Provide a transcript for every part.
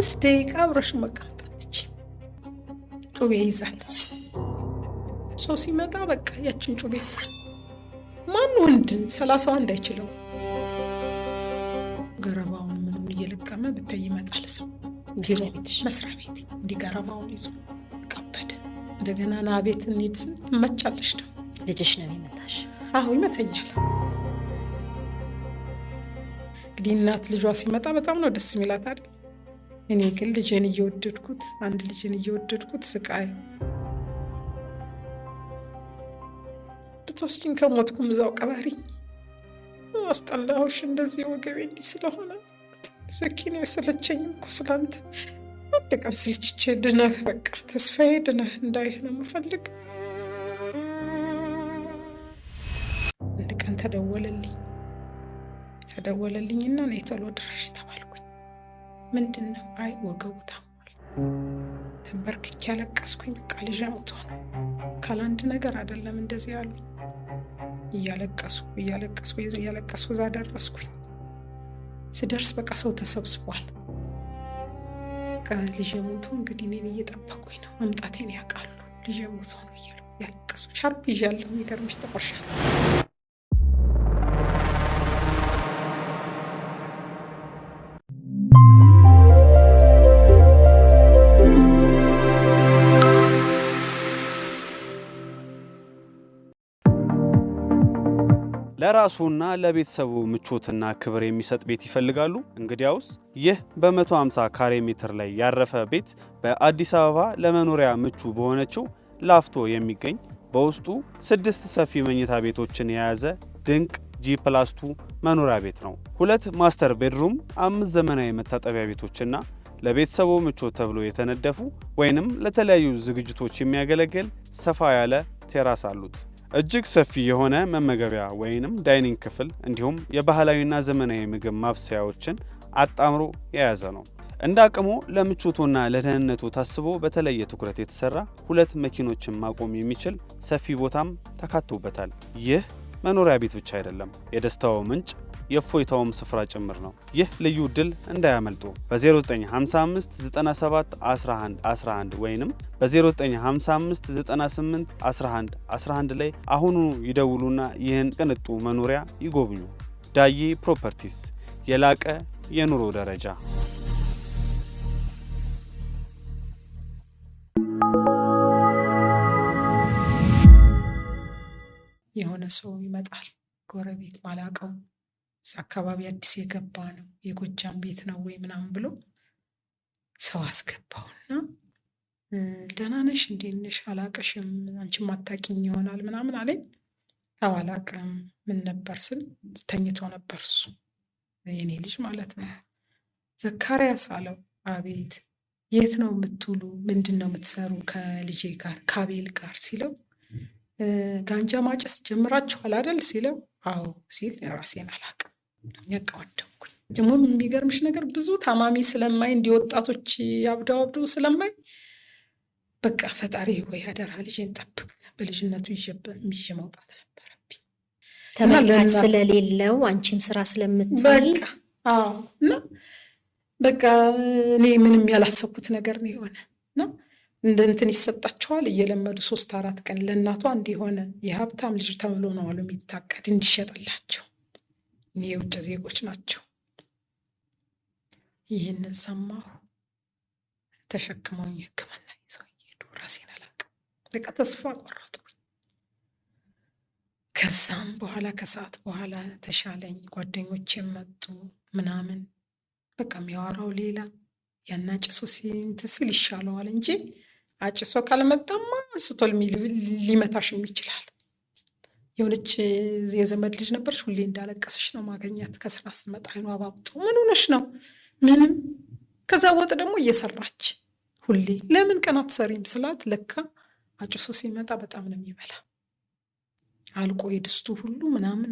5 ደቂቃ አብረሽ መቀመጥ አትችይም። ጩቤ ይዛል። ሰው ሲመጣ በቃ ያችን ጩቤ ማን ወንድ 31 አይችለው። ገረባውን ምንም እየለቀመ ብታይ ይመጣል ሰው መስሪያ ቤት እንዲገረባውን ይዞ ቀበደ። እንደገና ና ቤት እንሂድ ስል ትመቻለሽ ነው። ልጅሽ ነው የሚመታሽ? አዎ ይመተኛል። እንግዲህ እናት ልጇ ሲመጣ በጣም ነው ደስ የሚላት አይደል? እኔ ግን ልጄን እየወደድኩት አንድ ልጄን እየወደድኩት ስቃይ ብትወስጂኝ ከሞትኩም እዛው ቀባሪ አስጠላሁሽ። እንደዚህ ወገቤ እንዲህ ስለሆነ ዘኪኔ የሰለቸኝም እኮ ስላንተ አንድ ቀን ስልችቼ ድነህ በቃ ተስፋዬ ድነህ እንዳይህ ነው የምፈልግ። አንድ ቀን ተደወለልኝና እኔ ቶሎ ድረሽ ተባልኩኝ። ምንድን ነው? አይ ወገቡ ታሟል። ተንበርክኬ ያለቀስኩኝ። በቃ ልጄ ሞቶ ነው ካላንድ ነገር አይደለም እንደዚህ ያሉኝ። እያለቀስኩ እዛ ደረስኩኝ። ስደርስ በቃ ሰው ተሰብስቧል። ልጄ ሞቶ እንግዲህ እኔን እየጠበቁኝ ነው። መምጣቴን ያውቃሉ። ልጄ ሞቶ ነው እያሉ ያለቀሱ። ሻርፕ ይዣለሁ። የሚገርምሽ ተቆርሻለሁ። ለራስዎና ለቤተሰቡ ምቾትና ክብር የሚሰጥ ቤት ይፈልጋሉ? እንግዲያውስ ይህ በ150 ካሬ ሜትር ላይ ያረፈ ቤት በአዲስ አበባ ለመኖሪያ ምቹ በሆነችው ላፍቶ የሚገኝ በውስጡ 6 ሰፊ መኝታ ቤቶችን የያዘ ድንቅ G+2 መኖሪያ ቤት ነው። 2 ማስተር ቤድሩም፣ 5 ዘመናዊ መታጠቢያ ቤቶችና ለቤተሰቡ ምቾት ተብሎ የተነደፉ ወይንም ለተለያዩ ዝግጅቶች የሚያገለግል ሰፋ ያለ ቴራስ አሉት። እጅግ ሰፊ የሆነ መመገቢያ ወይንም ዳይኒንግ ክፍል እንዲሁም የባህላዊና ዘመናዊ ምግብ ማብሰያዎችን አጣምሮ የያዘ ነው። እንደ አቅሞ ለምቾቱና ለደህንነቱ ታስቦ በተለየ ትኩረት የተሰራ 2 መኪኖችን ማቆም የሚችል ሰፊ ቦታም ተካቶበታል። ይህ መኖሪያ ቤት ብቻ አይደለም፣ የደስታው ምንጭ የእፎይታውም ስፍራ ጭምር ነው። ይህ ልዩ ዕድል እንዳያመልጡ። በ0955 97 11 11 ወይንም በ0955 98 11 11 ላይ አሁኑ ይደውሉና ይህን ቅንጡ መኖሪያ ይጎብኙ። ዳዬ ፕሮፐርቲስ፣ የላቀ የኑሮ ደረጃ። የሆነ ሰው ይመጣል፣ ጎረቤት ማላቀው አካባቢ አዲስ የገባ ነው፣ የጎጃም ቤት ነው ወይ ምናምን ብሎ ሰው አስገባውና ደህና ነሽ እንዴት ነሽ? አላቅሽም፣ አንቺም አታውቂኝ ይሆናል ምናምን አለኝ። አዎ አላቅም። ምን ነበር ስል ተኝቶ ነበር እሱ የኔ ልጅ ማለት ነው። ዘካርያስ አለው። አቤት። የት ነው የምትውሉ? ምንድን ነው የምትሰሩ ከልጄ ጋር ከአቤል ጋር ሲለው ጋንጃ ማጨስ ጀምራችኋል አይደል ሲለው አዎ ሲል ራሴን አላቅም ያቀወደኩኝ። ደግሞ የሚገርምሽ ነገር ብዙ ታማሚ ስለማይ እንዲወጣቶች ያብዳው ስለማይ በቃ ፈጣሪ ወይ አደራ ልጄን ጠብቅ፣ በልጅነቱ ይዤ መውጣት ነበረብኝ። ተመልካች ስለሌለው አንቺም ስራ ስለምትውይ በቃ አዎ። እና በቃ እኔ ምንም ያላሰብኩት ነገር ነው የሆነ እና እንደ እንትን ይሰጣቸዋል እየለመዱ 3-4 ቀን ለእናቷ እንዲሆነ የሀብታም ልጅ ተብሎ ነው አሉ የሚታቀድ እንዲሸጥላቸው። የውጭ ዜጎች ናቸው። ይህንን ሰማሁ። ተሸክመውኝ ሕክምና ይዘው እየሄዱ ራሴን አላቅም። በቃ ተስፋ ቆረጥኩኝ። ከዛም በኋላ ከሰዓት በኋላ ተሻለኝ። ጓደኞቼ መጡ ምናምን በቃ የሚያወራው ሌላ ያናጭሶ ሲል ይሻለዋል እንጂ አጭሶ ካልመጣማ አንስቶ ሊመታሽም ይችላል። የሆነች የዘመድ ልጅ ነበረች፣ ሁሌ እንዳለቀሰች ነው ማገኛት። ከስራ ስመጣ አይኗ አባብጦ ምን ሆነሽ ነው? ምንም። ከዛ ወጥ ደግሞ እየሰራች ሁሌ ለምን ቀን አትሰሪም ስላት ለካ አጭሶ ሲመጣ በጣም ነው የሚበላ፣ አልቆ የድስቱ ሁሉ ምናምን።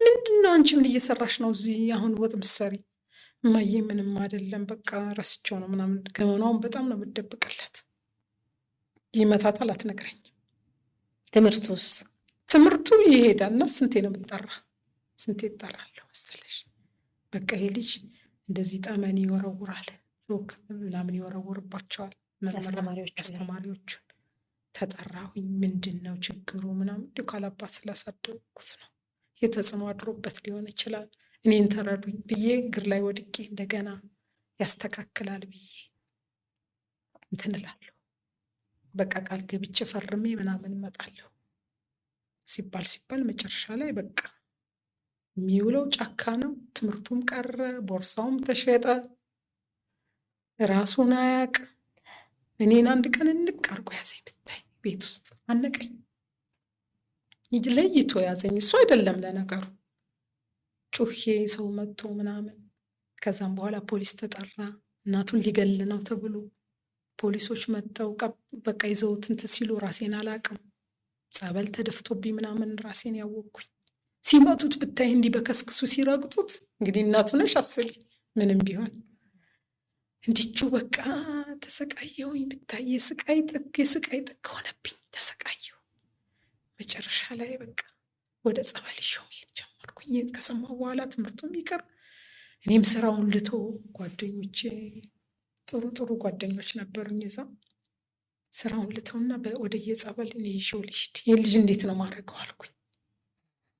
ምንድን ነው አንቺ ምን እየሰራሽ ነው እዚህ አሁን ወጥ ምሰሪ? እማዬ ምንም አይደለም በቃ ረስቸው ነው ምናምን። ገመናውን በጣም ነው የምትደብቅለት። ይመታታል፣ አትነግረኝ። ትምህርቱስ? ትምህርቱ ይሄዳልና ስንቴ ነው የምትጠራ? ስንቴ እጠራለሁ መሰለሽ። በቃ ይሄ ልጅ እንደዚህ ጠመን ይወረውራል፣ ቾክ ምናምን ይወረውርባቸዋል አስተማሪዎቹን። ተጠራሁኝ። ምንድን ነው ችግሩ ምናምን። እንዲሁ ካላባት ስላሳደጉት ነው የተጽዕኖ አድሮበት ሊሆን ይችላል። እኔን ተረዱኝ ብዬ እግር ላይ ወድቄ እንደገና ያስተካክላል ብዬ እንትን እላለሁ። በቃ ቃል ገብቼ ፈርሜ ምናምን እመጣለሁ። ሲባል መጨረሻ ላይ በቃ የሚውለው ጫካ ነው። ትምህርቱም ቀረ፣ ቦርሳውም ተሸጠ፣ ራሱን አያቅ። እኔን አንድ ቀን እንቅ አርጎ ያዘኝ ብታይ፣ ቤት ውስጥ አነቀኝ፣ ለይቶ ያዘኝ። እሱ አይደለም ለነገሩ፣ ጩሄ ሰው መጥቶ ምናምን። ከዛም በኋላ ፖሊስ ተጠራ። እናቱን ሊገል ነው ተብሎ ፖሊሶች መጥተው በቃ ይዘውት እንትን ሲሉ ራሴን አላቅም። ጸበል ተደፍቶብኝ ምናምን ራሴን ያወቅኩኝ። ሲመቱት ብታይ እንዲህ በከስክሱ ሲረግጡት፣ እንግዲህ እናቱ ነሽ አስቢ። ምንም ቢሆን እንዲቹ በቃ ተሰቃየሁኝ ብታይ። የስቃይ ጥግ ሆነብኝ። ተሰቃየሁ። መጨረሻ ላይ በቃ ወደ ጸበል ይዤው መሄድ ጀመርኩኝ። ይህን ከሰማሁ በኋላ ትምህርቱም ይቀር፣ እኔም ስራውን ልቶ፣ ጓደኞቼ ጥሩ ጓደኞች ነበሩኝ እዛ። ስራውን ልተውና ወደ የጸበል እኔ ይዤው ልሂድ። ይህ ልጅ እንዴት ነው ማድረገው አልኩኝ።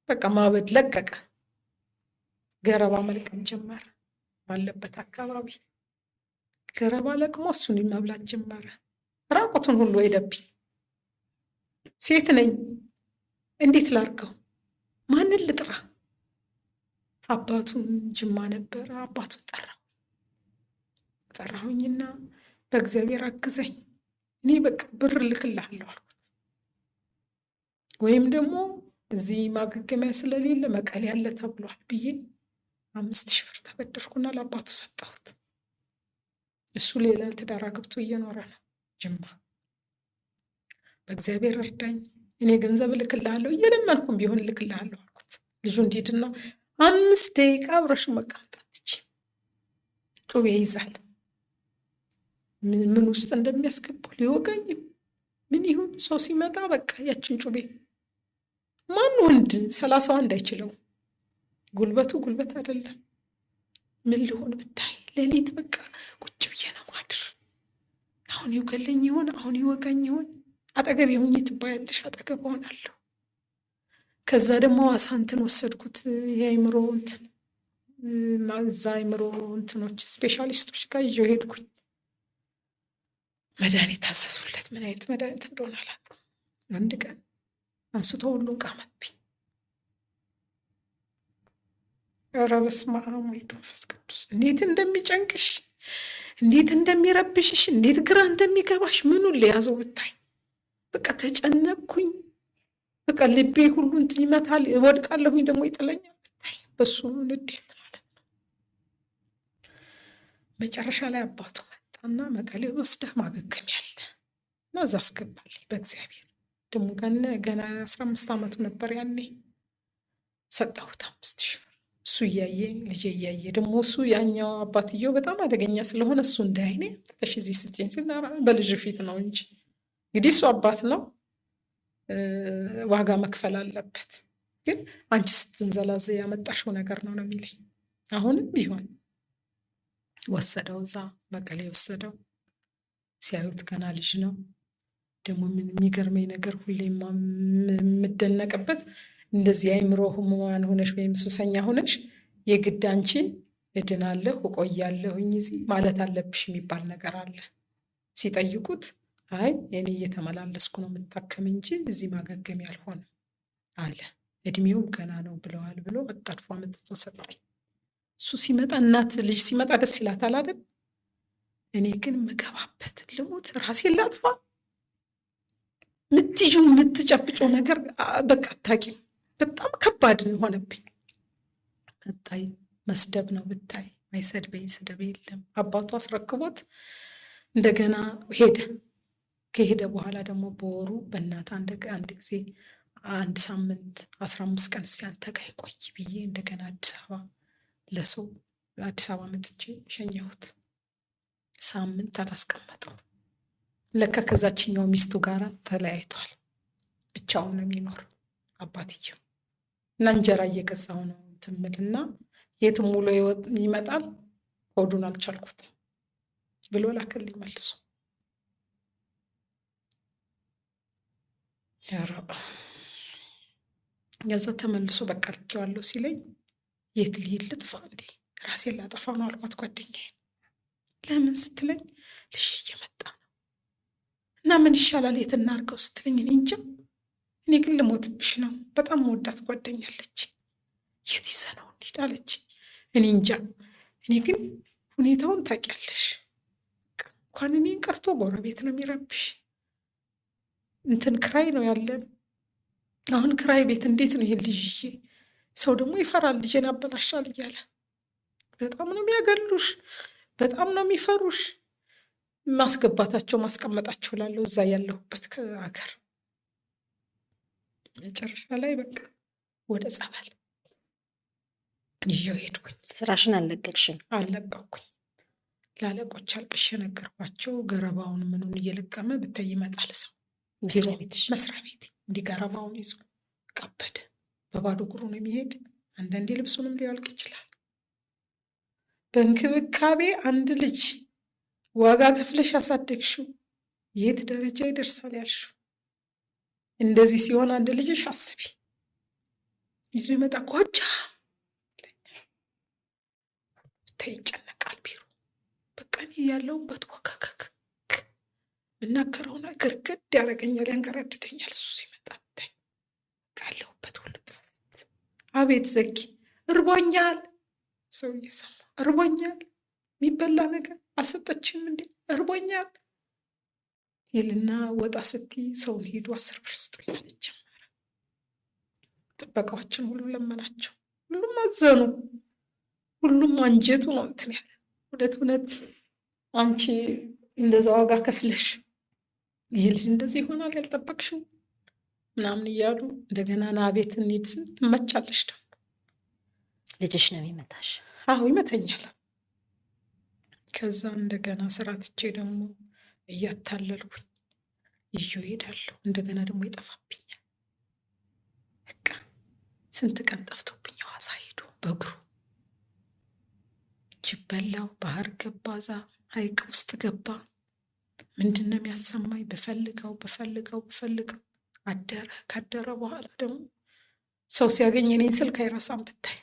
በቃ ማበድ ለቀቀ። ገረባ መልቀም ጀመረ። ባለበት አካባቢ ገረባ ለቅሞ እሱን መብላት ጀመረ። ራቁቱን ሁሉ ሄደብኝ። ሴት ነኝ፣ እንዴት ላርገው? ማንን ልጥራ? አባቱን ጅማ ነበረ። አባቱን ጠራሁኝና በእግዚአብሔር አግዘኝ፣ እኔ በቃ ብር ልክልሃለሁ አልኩት። ወይም ደግሞ እዚህ ማገገሚያ ስለሌለ መቀሌ ያለ ተብሏል ብዬ 5,000 ብር ተበደርኩና ለአባቱ ሰጠሁት። እሱ ሌላ ትዳር አግብቶ እየኖረ ነው ጅማ። በእግዚአብሔር እርዳኝ፣ እኔ ገንዘብ ልክልሃለሁ፣ እየለመንኩም ቢሆን ልክልሃለሁ አልኩት። ልጁ እንዲድና 5 ደቂቃ አብረሽ መቀመጥ አትችይም፣ ጩቤ ይዛል። ምን ውስጥ እንደሚያስገባው ሊወጋኝም ምን ይሁን ሰው ሲመጣ በቃ ያችን ጩቤ ማን ወንድ 31 አይችለው። ጉልበቱ ጉልበት አይደለም። ምን ሊሆን ብታይ ሌሊት በቃ ቁጭ ብዬ ነው ማድር። አሁን ይገለኝ ይሆን? አሁን ይወጋኝ ይሆን? አጠገብ ይሁኝ ትባያለሽ፣ አጠገብ ሆናለሁ። ከዛ ደግሞ ሐዋሳ እንትን ወሰድኩት፣ የአእምሮ እንትን ማዛ አእምሮ እንትኖች ስፔሻሊስቶች ጋር ይዤው ሄድኩኝ። መድኃኒት ታዘዙለት። ምን አይነት መድኃኒት እንደሆነ አላውቅም። አንድ ቀን አንስቶ ሁሉን ቃመብኝ። ኧረ በስመ አብ ወወልድ ወመንፈስ ቅዱስ! እንዴት እንደሚጨንቅሽ፣ እንዴት እንደሚረብሽሽ፣ እንዴት ግራ እንደሚገባሽ ምኑን ሊያዘው ብታይ። በቃ ተጨነቅኩኝ። በቃ ልቤ ሁሉ እንትን ይመታል፣ እወድቃለሁኝ፣ ደግሞ ይጥለኛል ብታይ። በሱ ንዴት ማለት ነው። መጨረሻ ላይ አባቱ መጣና መቀሌ ወስደህ ማገገሚያ አለ እና እዛ አስገባልኝ። በእግዚአብሔር ደግሞ ገና 15 ዓመቱ ነበር ያኔ። ሰጠሁት 5,000 ብር። እሱ እያየ ልጄ እያየ ደግሞ እሱ ያኛው አባትየው በጣም አደገኛ ስለሆነ እሱ እንዳይኔ ተሽ እዚህ ስጭኝ ሲል በልጅ ፊት ነው እንጂ እንግዲህ እሱ አባት ነው፣ ዋጋ መክፈል አለበት። ግን አንቺ ስትንዘላዘ ያመጣሽው ነገር ነው ነው የሚለኝ። አሁንም ቢሆን ወሰደው፣ እዛ መቀሌ ወሰደው። ሲያዩት ገና ልጅ ነው። ደግሞ የሚገርመኝ ነገር ሁሌም የምደነቅበት እንደዚህ አእምሮ ህሙማን ሆነሽ ወይም ሱሰኛ ሆነሽ የግድ አንቺ እድናለሁ እቆያለሁኝ እዚህ ማለት አለብሽ የሚባል ነገር አለ። ሲጠይቁት አይ እኔ እየተመላለስኩ ነው የምታከም እንጂ እዚህ ማገገም ያልሆነ አለ። እድሜውም ገና ነው ብለዋል ብሎ አጣጥፎ አመጥቶ ሰጠኝ። እሱ ሲመጣ እናት ልጅ ሲመጣ ደስ ይላታል አይደል? እኔ ግን ምገባበት ልሙት፣ ራሴን ላጥፋ፣ ምትዩ የምትጨብጨው ነገር በቃ አታውቂም። በጣም ከባድ ሆነብኝ። መጣይ መስደብ ነው ብታይ፣ አይሰድበኝ ስደብ የለም። አባቱ አስረክቦት እንደገና ሄደ። ከሄደ በኋላ ደግሞ በወሩ በእናት አንድ ጊዜ 1 ሳምንት 15 ቀን እስኪ አንተ ጋር ይቆይ ብዬ እንደገና አዲስ አበባ መጥቼ ሸኘሁት። ሳምንት አላስቀመጠው። ለካ ከዛችኛው ሚስቱ ጋር ተለያይቷል። ብቻውን ነው የሚኖር አባትየው እና እንጀራ እየገዛው ነው ትምልና የትም ውሎ ይመጣል። ሆዱን አልቻልኩትም። ብሎ ላከልኝ መልሶ። ከዛ ተመልሶ በቃ ልኬዋለሁ ሲለኝ የት ልሂድ ልጥፋ እንዴ ራሴን ላጠፋ ነው አልኳት ጓደኛዬን። ለምን ስትለኝ ልሽ እየመጣ ነው እና ምን ይሻላል የት እናድርገው ስትለኝ እኔ እንጃ እኔ ግን ልሞትብሽ ነው በጣም መወዳት ጓደኛለች የት ይዘነው እንሂድ አለች። እኔ እንጃ እኔ ግን ሁኔታውን ታውቂያለሽ እንኳን እኔን ቀርቶ ጎረቤት ነው የሚረብሽ። እንትን ክራይ ነው ያለን አሁን ክራይ ቤት እንዴት ነው ይሄን ልጅ ሰው ደግሞ ይፈራል ልጄን አበላሻል እያለ በጣም ነው የሚያገሉሽ በጣም ነው የሚፈሩሽ። ማስገባታቸው ማስቀመጣቸው ላለው እዛ ያለሁበት ከአገር መጨረሻ ላይ በቃ ወደ ጸበል ይዤው ሄድኩኝ። ስራሽን አልለቀቅሽም? አልለቀኩኝ። ላለቆች አልቅሼ ነገርኳቸው። ገረባውን ምኑን እየለቀመ ብታይ ይመጣል ሰው መስሪያ ቤት እንዲህ ገረባውን ይዞ ቀበደ። በባዶ እግሩ ነው የሚሄድ። አንዳንዴ ልብሱንም ሊያልቅ ይችላል። በእንክብካቤ አንድ ልጅ ዋጋ ከፍለሽ ያሳደግሽው የት ደረጃ ይደርሳል ያልሽው። እንደዚህ ሲሆን አንድ ልጅሽ አስቢ ይዞ ይመጣ ጎጃ ይጨነቃል ቢሮ በቃ እኔ ያለሁበት ወከከክ የምናገረው ነገር ግድ ያደርገኛል ያንገራድደኛል። እሱ ሲመጣ ብታይ ያለሁበት ሁሉ ጥፍት። አቤት ዘኪ እርቦኛል ሰው እየሰማ እርቦኛል የሚበላ ነገር አልሰጠችም እንዴ እርቦኛል ይልና ወጣ ስትይ ሰውን ሄዱ 10 ብር ስጡኝ ማለት ጀመረ። ጥበቃዎችን ሁሉ ለመናቸው። ሁሉም አዘኑ። ሁሉም አንጀቱ ነው እንትን ያለ እውነት አንቺ እንደዛ ዋጋ ከፍለሽ ይሄ ልጅ እንደዚህ ይሆናል ያልጠበቅሽው ምናምን እያሉ እንደገና ና ቤት እንሂድ ስል ትመቻለሽ። ደግሞ ልጅሽ ነው የሚመታሽ? አዎ ይመተኛል። ከዛ እንደገና ስራ ትቼ ደግሞ እያታለልኩኝ ይዤው እሄዳለሁ። እንደገና ደግሞ ይጠፋብኛል። በቃ ስንት ቀን ጠፍቶብኝ ሐዋሳ ሄዶ በእግሩ ጅብ በላው። ባህር ገባ፣ እዛ ሐይቅ ውስጥ ገባ። ምንድን ነው የሚያሰማኝ? በፈልገው አደረ። ካደረ በኋላ ደግሞ ሰው ሲያገኝ እኔን ስልክ አይረሳም ብታይ።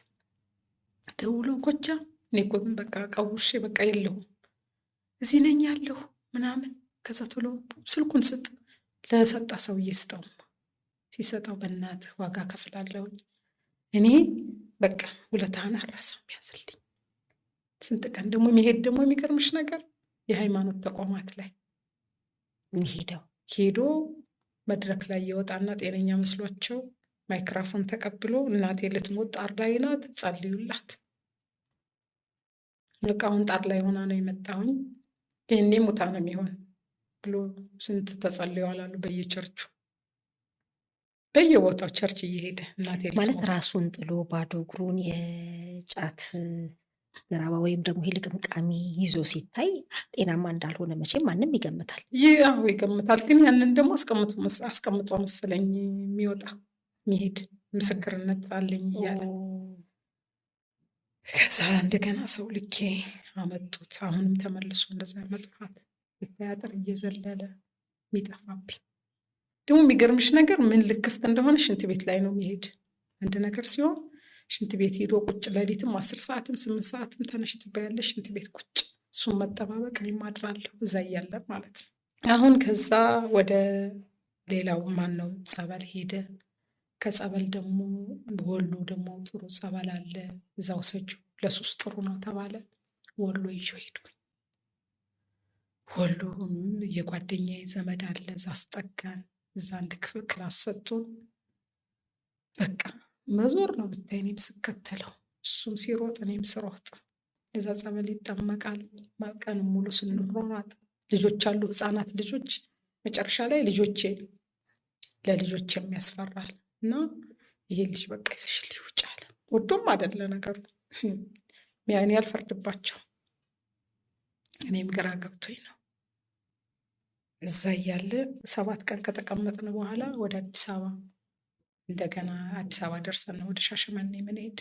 ደውሎ ጎጃም እኔ እኮ በቃ ቀውሼ በቃ የለሁም እዚህ ነኝ ያለሁ ምናምን። ከዛ ቶሎ ስልኩን ስጥ ለሰጣ ሰውዬ ስጠው። ሲሰጠው በእናትህ ዋጋ ከፍላለሁ እኔ በቃ ውለታህን አልረሳም ያዝልኝ። ስንት ቀን ደግሞ የሚሄድ ደግሞ የሚገርምሽ ነገር የሃይማኖት ተቋማት ላይ ሄዶ መድረክ ላይ የወጣና ጤነኛ መስሏቸው ማይክራፎን ተቀብሎ እናቴ ልትሞት ጣር ላይ ናት ጸልዩላት። በቃውን ጣር ላይ ሆና ነው የመጣሁኝ ይህኔ ሙታ ነው የሚሆን ብሎ ስንት ተጸልየዋል አሉ በየቸርቹ በየቦታው ቸርች እየሄደ እናቴ ማለት ራሱን ጥሎ ባዶ እግሩን የጫት ገራባ ወይም ደግሞ ይሄ ልቅምቃሚ ይዞ ሲታይ ጤናማ እንዳልሆነ መቼም ማንም ይገምታል። ያው ይገምታል። ግን ያንን ደግሞ አስቀምጦ መሰለኝ የሚወጣ የሚሄድ ምስክርነት አለኝ እያለ ከዛ እንደገና ሰው ልኬ አመጡት። አሁንም ተመልሶ እንደዛ መጥፋት አጥር እየዘለለ የሚጠፋብኝ። ደግሞ የሚገርምሽ ነገር ምን ልክፍት እንደሆነ ሽንት ቤት ላይ ነው የሚሄድ። አንድ ነገር ሲሆን ሽንት ቤት ሄዶ ቁጭ ሌሊትም 10 ሰዓትም 8 ሰዓትም ተነሽ ትበያለሽ ሽንት ቤት ቁጭ። እሱም መጠባበቅ እኔም አድራለሁ እዛ እያለ ማለት ነው። አሁን ከዛ ወደ ሌላው ማነው ጸበል ሄደ። ከጸበል ደግሞ ወሎ ደግሞ ጥሩ ጸበል አለ እዛው ሰጁ ለሱስ ጥሩ ነው ተባለ። ወሎ ይዤው ሄድኩኝ። ወሎ የጓደኛዬ ዘመድ አለ እዛ አስጠጋን። እዛ አንድ ክፍል ክላስ ሰጡን። በቃ መዞር ነው ብታይ እኔም ስከተለው እሱም ሲሮጥ እኔም ስሮጥ። እዛ ጸበል ይጠመቃል። ቀን ሙሉ ስንሯሯጥ ልጆች አሉ ህፃናት ልጆች። መጨረሻ ላይ ለልጆች የሚያስፈራል እና ይሄ ልጅ በቃ ይዘሽልኝ ውጭ አለ። ወዶም አይደለ ነገሩ እኔ አልፈርድባቸው እኔም ግራ ገብቶኝ ነው። እዛ እያለ 7 ቀን ከተቀመጥን በኋላ ወደ አዲስ አበባ እንደገና አዲስ አበባ ደርሰን ነው ወደ ሻሸመኔ የምንሄድ።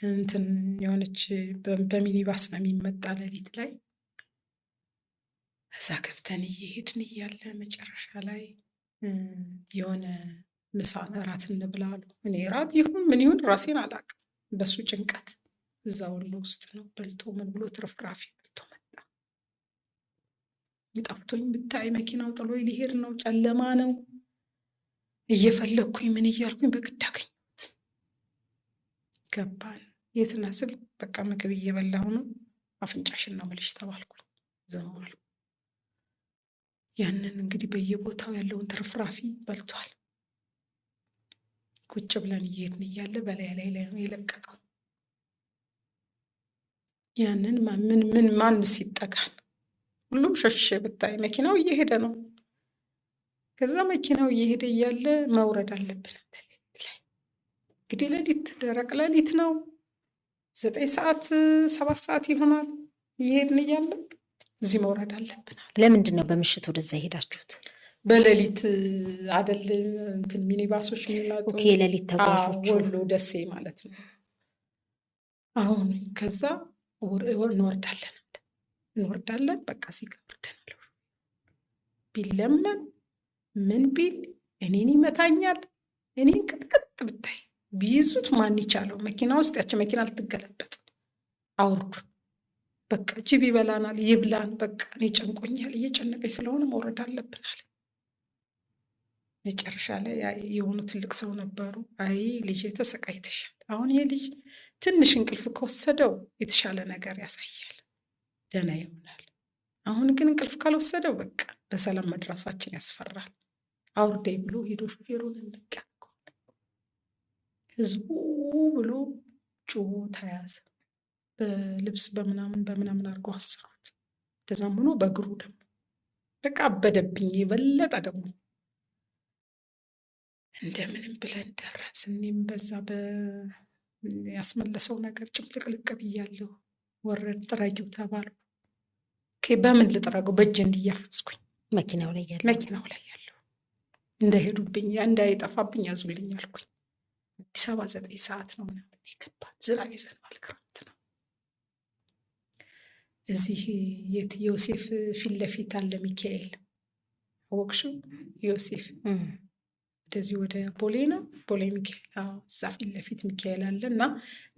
እንትን የሆነች በሚኒባስ ነው የሚመጣ ሌሊት ላይ። እዛ ገብተን እየሄድን እያለ መጨረሻ ላይ የሆነ ምሳ እራት እንብላ አሉ። እኔ እራት ይሁን ምን ይሁን ራሴን አላውቅም። በሱ ጭንቀት እዛ ወሎ ውስጥ ነው በልቶ ምን ብሎ ትርፍራፊ በልቶ መጣ። ጠፍቶኝ ብታይ መኪናው ጥሎ ሊሄድ ነው፣ ጨለማ ነው። እየፈለግኩኝ ምን እያልኩኝ በግድ አገኘሁት። ገባን። የት ነህ ስል በቃ ምግብ እየበላሁ ነው፣ አፍንጫሽን ነው የምልሽ ተባልኩኝ። ዝም አሉ። ያንን እንግዲህ በየቦታው ያለውን ትርፍራፊ በልቷል። ቁጭ ብለን እየሄድን እያለ በላይ ላይ ነው የለቀቀው። ያንን ማንስ ይጠጋል? ሁሉም ሸሽ ብታይ መኪናው እየሄደ ነው። ከዛ መኪናው እየሄደ እያለ መውረድ አለብን ሌሊት ላይ። እንግዲህ ሌሊት ደረቅ ሌሊት ነው፣ 9 ሰዓት 7 ሰዓት ይሆናል። እየሄድን እያለ እዚህ መውረድ አለብን። ለምንድን ነው በምሽት ወደዛ ሄዳችሁት? በሌሊት አደል እንትን ሚኒባሶች የሚመጡ የሌሊት ተጓዦች ወሎ ደሴ ማለት ነው። አሁን ከዛ እንወርዳለን በቃ ሲጋ ወርደናል። ቢለመን ምን ቢል እኔን ይመታኛል። እኔን ቅጥቅጥ ብታይ ቢይዙት ማን ይቻለው? መኪና ውስጥ ያቺ መኪና ልትገለበጥ። አውርዱ በቃ ጅብ ይበላናል፣ ይብላን በቃ እኔ ጨንቆኛል፣ እየጨነቀኝ ስለሆነ መውረድ አለብናል። መጨረሻ ላይ የሆኑ ትልቅ ሰው ነበሩ። አይ ልጅ ተሰቃይተሻል፣ አሁን ይሄ ልጅ ትንሽ እንቅልፍ ከወሰደው የተሻለ ነገር ያሳያል፣ ደህና ይሆናል። አሁን ግን እንቅልፍ ካልወሰደው በቃ በሰላም መድረሳችን ያስፈራል፣ አውርደኝ ብሎ ሄዶ ሹፌሩን እንቀያቀዋል። ህዝቡ ብሎ ጮሆ ተያዘ። በልብስ በምናምን አድርገው አሰሩት። እንደዛም ሆኖ በእግሩ ደግሞ በቃ አበደብኝ የበለጠ ደግሞ። እንደምንም ብለን ደረስን። እኔም በዛ ያስመለሰው ነገር ጭምልቅልቅ ብያለሁ። ወረድ ጥረጊው ተባልኩ። በምን ልጥረገው? በእጅ እንዲያፈስኩኝ መኪናው ላይ ያለው እንዳይሄዱብኝ እንዳይጠፋብኝ ያዙልኝ አልኩኝ። አዲስ አበባ 9 ሰዓት ነው ምናምን የገባን። ዝናብ ይዘንባል፣ ክረምት ነው። እዚህ የት ዮሴፍ ፊት ለፊት አለ ሚካኤል፣ አወቅሽው? ዮሴፍ እንደዚህ ወደ ቦሌ ነው፣ ቦሌ ሚካኤል። እዛ ፊት ለፊት ሚካኤል አለ እና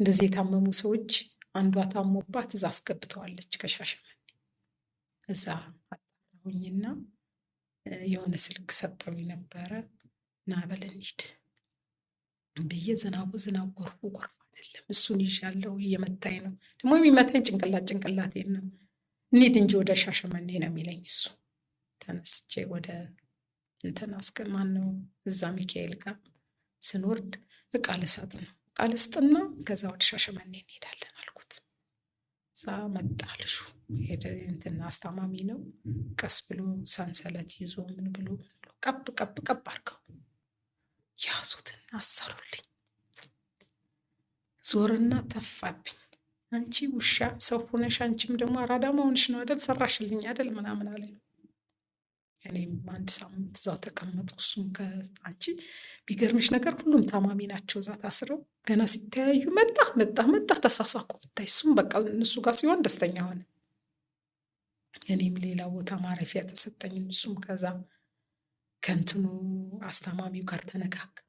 እንደዚህ የታመሙ ሰዎች አንዷ ታሞባት እዛ አስገብተዋለች ከሻሸመኔ። እዛ አጣሁኝና የሆነ ስልክ ሰጠውኝ ነበረ እና በል እንሂድ ብዬ ዝናቡ ጎርፉ አይደለም እሱን ይዣለሁ፣ እየመታኝ ነው ደግሞ የሚመታኝ ጭንቅላቴን ነው። እንሂድ እንጂ ወደ ሻሸመኔ ነው የሚለኝ እሱ። ተነስቼ ወደ እንትን አስከማን ነው እዛ ሚካኤል ጋር ስንወርድ እቃ ልሰጥ ነው፣ እቃ ልስጥና ከዛ ወደ ሻሸመኔ እንሄዳለን አልኩት። እዛ መጣ ልሹ ሄደ። እንትን አስታማሚ ነው። ቀስ ብሎ ሰንሰለት ይዞ ምን ብሎ ቀብ አድርገው ያዙትን አሰሩልኝ። ዞርና ተፋብኝ። አንቺ ውሻ ሰው ሆነሽ አንቺም ደግሞ አራዳ መሆንሽ ነው አይደል? ሰራሽልኝ አይደል? ምናምን አለኝ። እኔም 1 ሳምንት እዛው ተቀመጥኩ። እሱም ከአንቺ ቢገርምሽ ነገር ሁሉም ታማሚ ናቸው እዛ ታስረው። ገና ሲተያዩ መጣ ተሳሳቁ ብታይ። እሱም በቃ እነሱ ጋር ሲሆን ደስተኛ ሆነ። እኔም ሌላ ቦታ ማረፊያ ተሰጠኝ። እሱም ከዛ ከንትኑ አስታማሚው ጋር ተነጋገር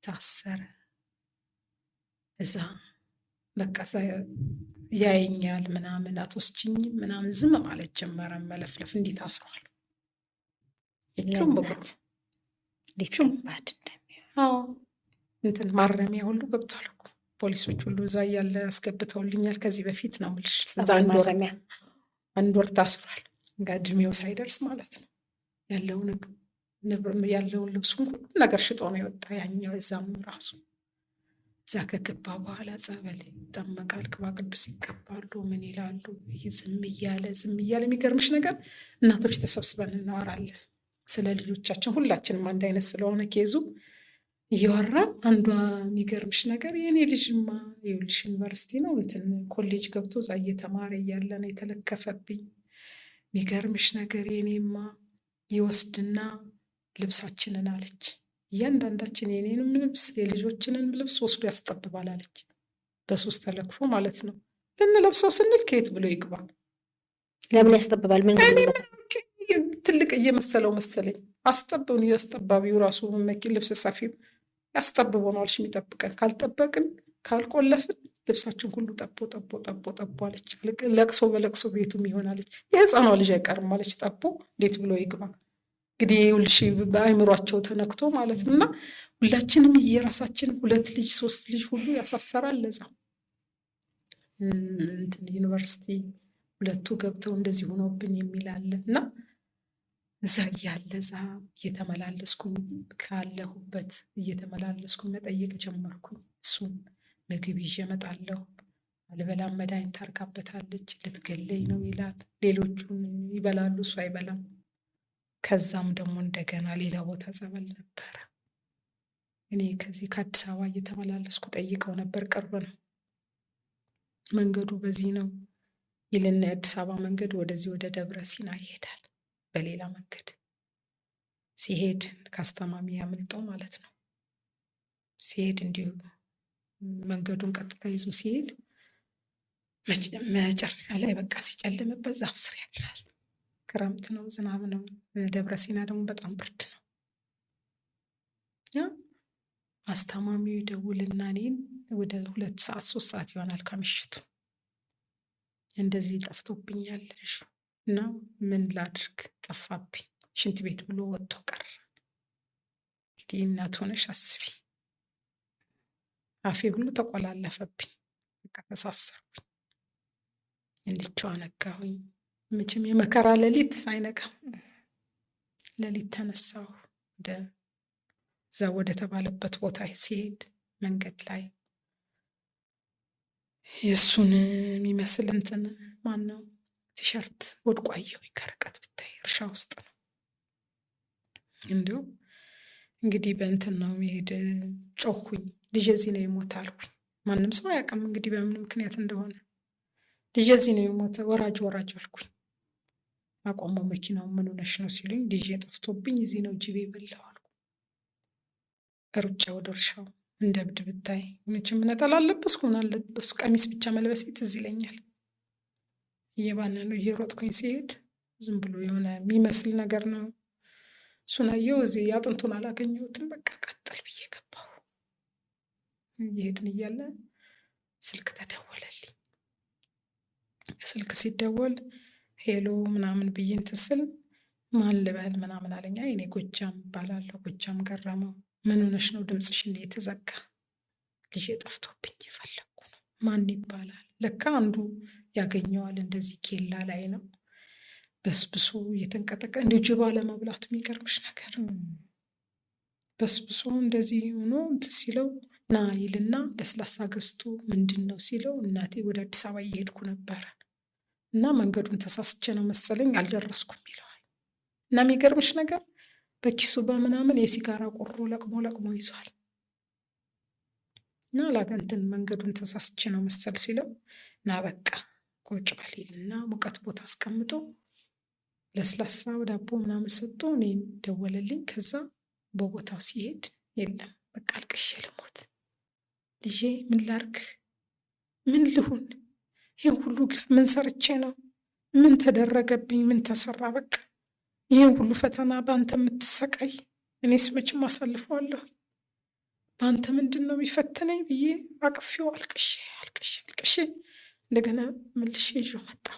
ታሰረ። እዛ በቃ ያየኛል ምናምን አትወስጂኝ ምናምን ዝም ማለት ጀመረ። መለፍለፍ እንዲህ ታስሯል። እጁም በቁርጥ ባድ እንትን ማረሚያ ሁሉ ገብቷል እኮ ፖሊሶች ሁሉ እዛ እያለ አስገብተውልኛል። ከዚህ በፊት ነው የምልሽ። እዛ 1 ወር ታስሯል። እድሜው ሳይደርስ ማለት ነው። ያለውን ልብሱን ሁሉ ነገር ሽጦ ነው የወጣ ያኛው። እዛም ራሱ እዛ ከገባ በኋላ ጸበል ይጠመቃል፣ ቅባ ቅዱስ ይቀባሉ፣ ምን ይላሉ። ዝም እያለ የሚገርምሽ ነገር እናቶች ተሰብስበን እናወራለን ስለ ልጆቻችን። ሁላችንም አንድ አይነት ስለሆነ ኬዙ እያወራን አንዷ የሚገርምሽ ነገር የእኔ ልጅማ ይኸውልሽ ዩኒቨርሲቲ ነው እንትን ኮሌጅ ገብቶ እዛ እየተማረ እያለ ነው የተለከፈብኝ። የሚገርምሽ ነገር የኔማ ይወስድና ልብሳችንን አለች እያንዳንዳችን የኔንም ልብስ የልጆችንን ልብስ ወስዶ ያስጠብባል አለች። በ3 ተለክፎ ማለት ነው። ልንለብሰው ስንል ከየት ብሎ ይግባ? ለምን ያስጠብባል? ምን ትልቅ እየመሰለው መሰለኝ። አስጠብውን ያስጠባቢው ራሱ ልብስ ሰፊው ያስጠብበናል የሚጠብቀን። ካልጠበቅን ካልቆለፍን ልብሳችን ሁሉ ጠቦ አለች። ለቅሶ በለቅሶ ቤቱም ይሆናለች። የህፃኗ ልጅ አይቀርም አለች። ጠቦ እንዴት ብሎ ይግባ? እንግዲህ ሁልሽ በአይምሯቸው ተነክቶ ማለት ነው። እና ሁላችንም የራሳችን 2 ልጅ 3 ልጅ ሁሉ ያሳሰራል። ለዛ ዩኒቨርሲቲ 2ቱ ገብተው እንደዚህ ሆኖብኝ የሚል አለ። እና እዛ እያለ እዛ እየተመላለስኩኝ ካለሁበት እየተመላለስኩኝ መጠየቅ ጀመርኩኝ። እሱን ምግብ ይዤ እመጣለሁ። አልበላም፣ መድኃኒት ታርጋበታለች፣ ልትገለኝ ነው ይላል። ሌሎቹን ይበላሉ፣ እሱ አይበላም። ከዛም ደግሞ እንደገና ሌላ ቦታ ጸበል ነበረ። እኔ ከዚህ ከአዲስ አበባ እየተመላለስኩ ጠይቀው ነበር። ቅርብ ነው መንገዱ፣ በዚህ ነው ይልና የአዲስ አበባ መንገድ ወደዚህ ወደ ደብረ ሲና ይሄዳል። በሌላ መንገድ ሲሄድ ከአስተማሚ ያመልጠው ማለት ነው። ሲሄድ እንዲሁ መንገዱን ቀጥታ ይዞ ሲሄድ መጨረሻ ላይ በቃ ሲጨልምበት ዛፍ ስር ያድራል። ክረምት ነው፣ ዝናብ ነው። ደብረ ሲና ደግሞ በጣም ብርድ ነው። ያ አስተማሚው ይደውልና እኔን ወደ 2 ሰዓት 3 ሰዓት ይሆናል ከምሽቱ እንደዚህ ጠፍቶብኛል እና ምን ላድርግ ጠፋብኝ፣ ሽንት ቤት ብሎ ወጥቶ ቀረ። እንግዲህ እናት ሆነሽ አስቢ። አፌ ሁሉ ተቆላለፈብኝ። በቃ ተሳሰርኩኝ። እንድቻው አነጋሁኝ። መቼም የመከራ ሌሊት አይነጋም። ሌሊት ተነሳሁ። እዛ ወደ ተባለበት ቦታ ሲሄድ መንገድ ላይ የእሱን የሚመስል እንትን ማነው ቲሸርት ወድቆ አየሁኝ። ከርቀት ብታይ እርሻ ውስጥ ነው። እንዲሁም እንግዲህ በእንትን ነው የሚሄድ። ጮኩኝ። ልጄ እዚህ ነው የሞተ አልኩኝ። ማንም ሰው አያውቅም እንግዲህ በምን ምክንያት እንደሆነ። ልጄ እዚህ ነው የሞተ፣ ወራጅ አልኩኝ። አቆመው መኪናው። ምን ሆነሽ ነው ሲሉኝ፣ ልጄ ጠፍቶብኝ እዚህ ነው ጅብ የበላው አልኩ። ሩጫ ወደ እርሻው። እንደ እብድ ብታይ። መቼም ነጠላ አለበስኩ ምን አለበስኩ፣ ቀሚስ ብቻ መልበሴ ትዝ ይለኛል። እየባነነው እየሮጥኩኝ ሲሄድ ዝም ብሎ የሆነ የሚመስል ነገር ነው። እሱን አየሁ። እዚህ አጥንቱን አላገኘሁትም። በቃ ቀጥል ብዬ ገባሁ። እየሄድን እያለ ስልክ ተደወለልኝ። ስልክ ሲደወል ሄሎ ምናምን ብዬ እንትን ስል ማን ልበል ምናምን አለኝ። እኔ ጎጃም እባላለሁ። ጎጃም ገረመው። ምን ሆነሽ ነው ድምፅሽ እንዴ የተዘጋ? ልጄ ጠፍቶብኝ የፈለግኩ ነው። ማን ይባላል? ለካ አንዱ ያገኘዋል እንደዚህ ኬላ ላይ ነው በስብሶ እየተንቀጠቀ እንደ ጅባ ለመብላቱ። የሚገርምሽ ነገር በስብሶ እንደዚህ ሆኖ እንትን ሲለው ና ይልና ለስላሳ ገዝቶ ምንድን ነው ሲለው፣ እናቴ ወደ አዲስ አበባ እየሄድኩ ነበረ እና መንገዱን ተሳስቼ ነው መሰለኝ አልደረስኩም ይለዋል። እና የሚገርምሽ ነገር በኪሱ በምናምን የሲጋራ ቆሮ ለቅሞ ይዟል። እና ላገንትን መንገዱን ተሳስቼ ነው መሰል ሲለው፣ ና በቃ ቁጭ በል ይልና ሙቀት ቦታ አስቀምጦ ለስላሳ ዳቦ ምናምን ሰጥቶ እኔን ደወለልኝ። ከዛ በቦታው ሲሄድ የለም። በቃ አልቅሼ ልሞት። ልጄ ምን ላርግ? ምን ልሁን? ይህን ሁሉ ግፍ ምን ሰርቼ ነው? ምን ተደረገብኝ? ምን ተሰራ? በቃ ይህን ሁሉ ፈተና በአንተ የምትሰቃይ እኔስ መቼም አሳልፈዋለሁ። በአንተ ምንድን ነው የሚፈትነኝ ብዬ አቅፌው አልቅሼ እንደገና መልሼ ይዤ መጣሁ።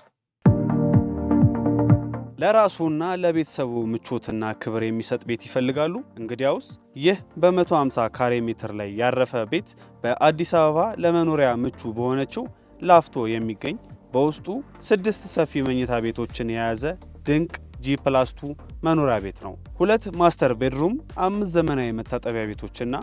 ለራሱና ለቤተሰቡ ምቾትና ክብር የሚሰጥ ቤት ይፈልጋሉ? እንግዲያውስ ይህ በ150 ካሬ ሜትር ላይ ያረፈ ቤት በአዲስ አበባ ለመኖሪያ ምቹ በሆነችው ላፍቶ የሚገኝ በውስጡ 6 ሰፊ መኝታ ቤቶችን የያዘ ድንቅ G+2 መኖሪያ ቤት ነው። 2 ማስተር ቤድሩም፣ 5 ዘመናዊ መታጠቢያ ቤቶችና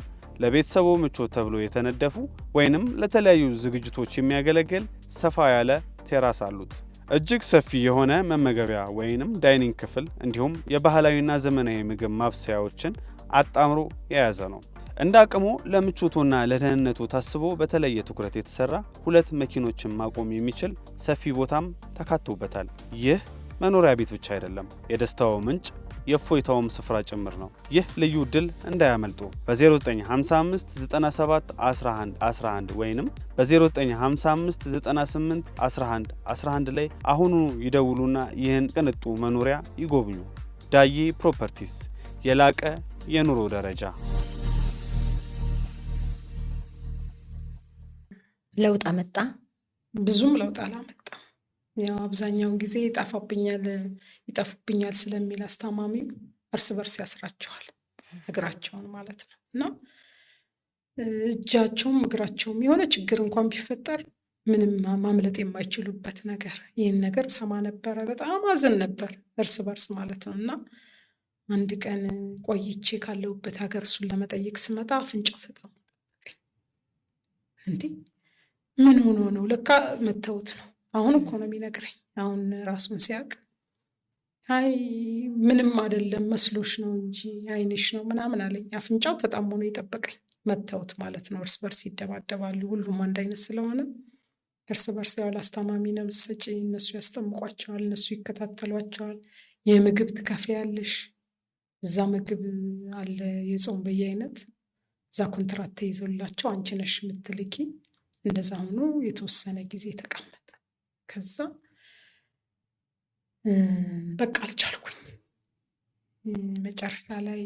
ለቤተሰቡ ምቾት ተብሎ የተነደፉ ወይንም ለተለያዩ ዝግጅቶች የሚያገለግል ሰፋ ያለ ቴራስ አሉት። እጅግ ሰፊ የሆነ መመገቢያ ወይንም ዳይኒንግ ክፍል እንዲሁም የባህላዊና ዘመናዊ ምግብ ማብሰያዎችን አጣምሮ የያዘ ነው። እንደ አቅሙ ለምቾቱና ለደህንነቱ ታስቦ በተለየ ትኩረት የተሰራ 2 መኪኖችን ማቆም የሚችል ሰፊ ቦታም ተካቶበታል። ይህ መኖሪያ ቤት ብቻ አይደለም፣ የደስታው ምንጭ የእፎይታውም ስፍራ ጭምር ነው። ይህ ልዩ ዕድል እንዳያመልጡ። በ0955 97 11 11 ወይንም በ0955 98 11 11 ላይ አሁኑ ይደውሉና ይህን ቅንጡ መኖሪያ ይጎብኙ። ዳዬ ፕሮፐርቲስ፣ የላቀ የኑሮ ደረጃ። ለውጥ አመጣ? ብዙም ለውጥ አላመጣም። ያው አብዛኛውን ጊዜ ይጠፉብኛል ስለሚል አስታማሚው እርስ በርስ ያስራቸዋል፣ እግራቸውን ማለት ነው። እና እጃቸውም እግራቸውም የሆነ ችግር እንኳን ቢፈጠር ምንም ማምለጥ የማይችሉበት ነገር፣ ይህን ነገር ሰማ ነበረ። በጣም አዝን ነበር እርስ በርስ ማለት ነው። እና አንድ ቀን ቆይቼ ካለሁበት ሀገር እሱን ለመጠየቅ ስመጣ አፍንጫው ተጠሙ ጠበቀኝ። እንዴ ምን ሆኖ ነው? ለካ መተውት ነው። አሁን እኮ ነው የሚነግረኝ። አሁን ራሱን ሲያውቅ አይ ምንም አይደለም መስሎሽ ነው እንጂ አይንሽ ነው ምናምን አለኝ። አፍንጫው ተጣሞ ነው የጠበቀኝ። መተውት ማለት ነው። እርስ በርስ ይደባደባሉ። ሁሉም አንድ አይነት ስለሆነ እርስ በርስ ያው ለአስታማሚ ነው ሰጪ፣ እነሱ ያስጠምቋቸዋል፣ እነሱ ይከታተሏቸዋል። የምግብ ትከፍያለሽ፣ እዛ ምግብ አለ የጾም በየአይነት፣ እዛ ኮንትራት ተይዞላቸው አንቺ ነሽ የምትልኪ። እንደዛ ሆኖ የተወሰነ ጊዜ ተቀመጠ። ከዛ በቃ አልቻልኩኝ። መጨረሻ ላይ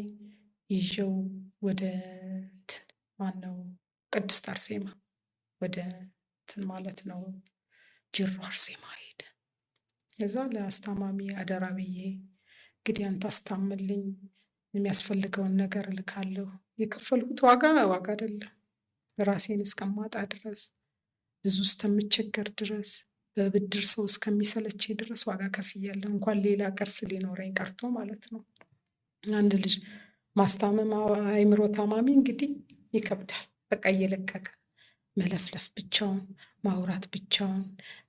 ይዤው ወደ ማነው ቅድስት አርሴማ ወደ ማለት ነው ጅሩ አርሴማ ሄደ። ከዛ ለአስታማሚ አደራ ብዬ እንግዲህ አንተ አስታምልኝ፣ የሚያስፈልገውን ነገር እልካለሁ። የከፈልኩት ዋጋ አይደለም፣ ራሴን እስከማጣ ድረስ ብዙ እስከምቸገር ድረስ በብድር ሰው እስከሚሰለቼ ድረስ ዋጋ ከፍያለሁ። እንኳን ሌላ ቅርስ ሊኖረኝ ቀርቶ ማለት ነው። አንድ ልጅ ማስታመም አይምሮ ታማሚ እንግዲህ ይከብዳል። በቃ እየለቀቀ መለፍለፍ ብቻውን፣ ማውራት ብቻውን፣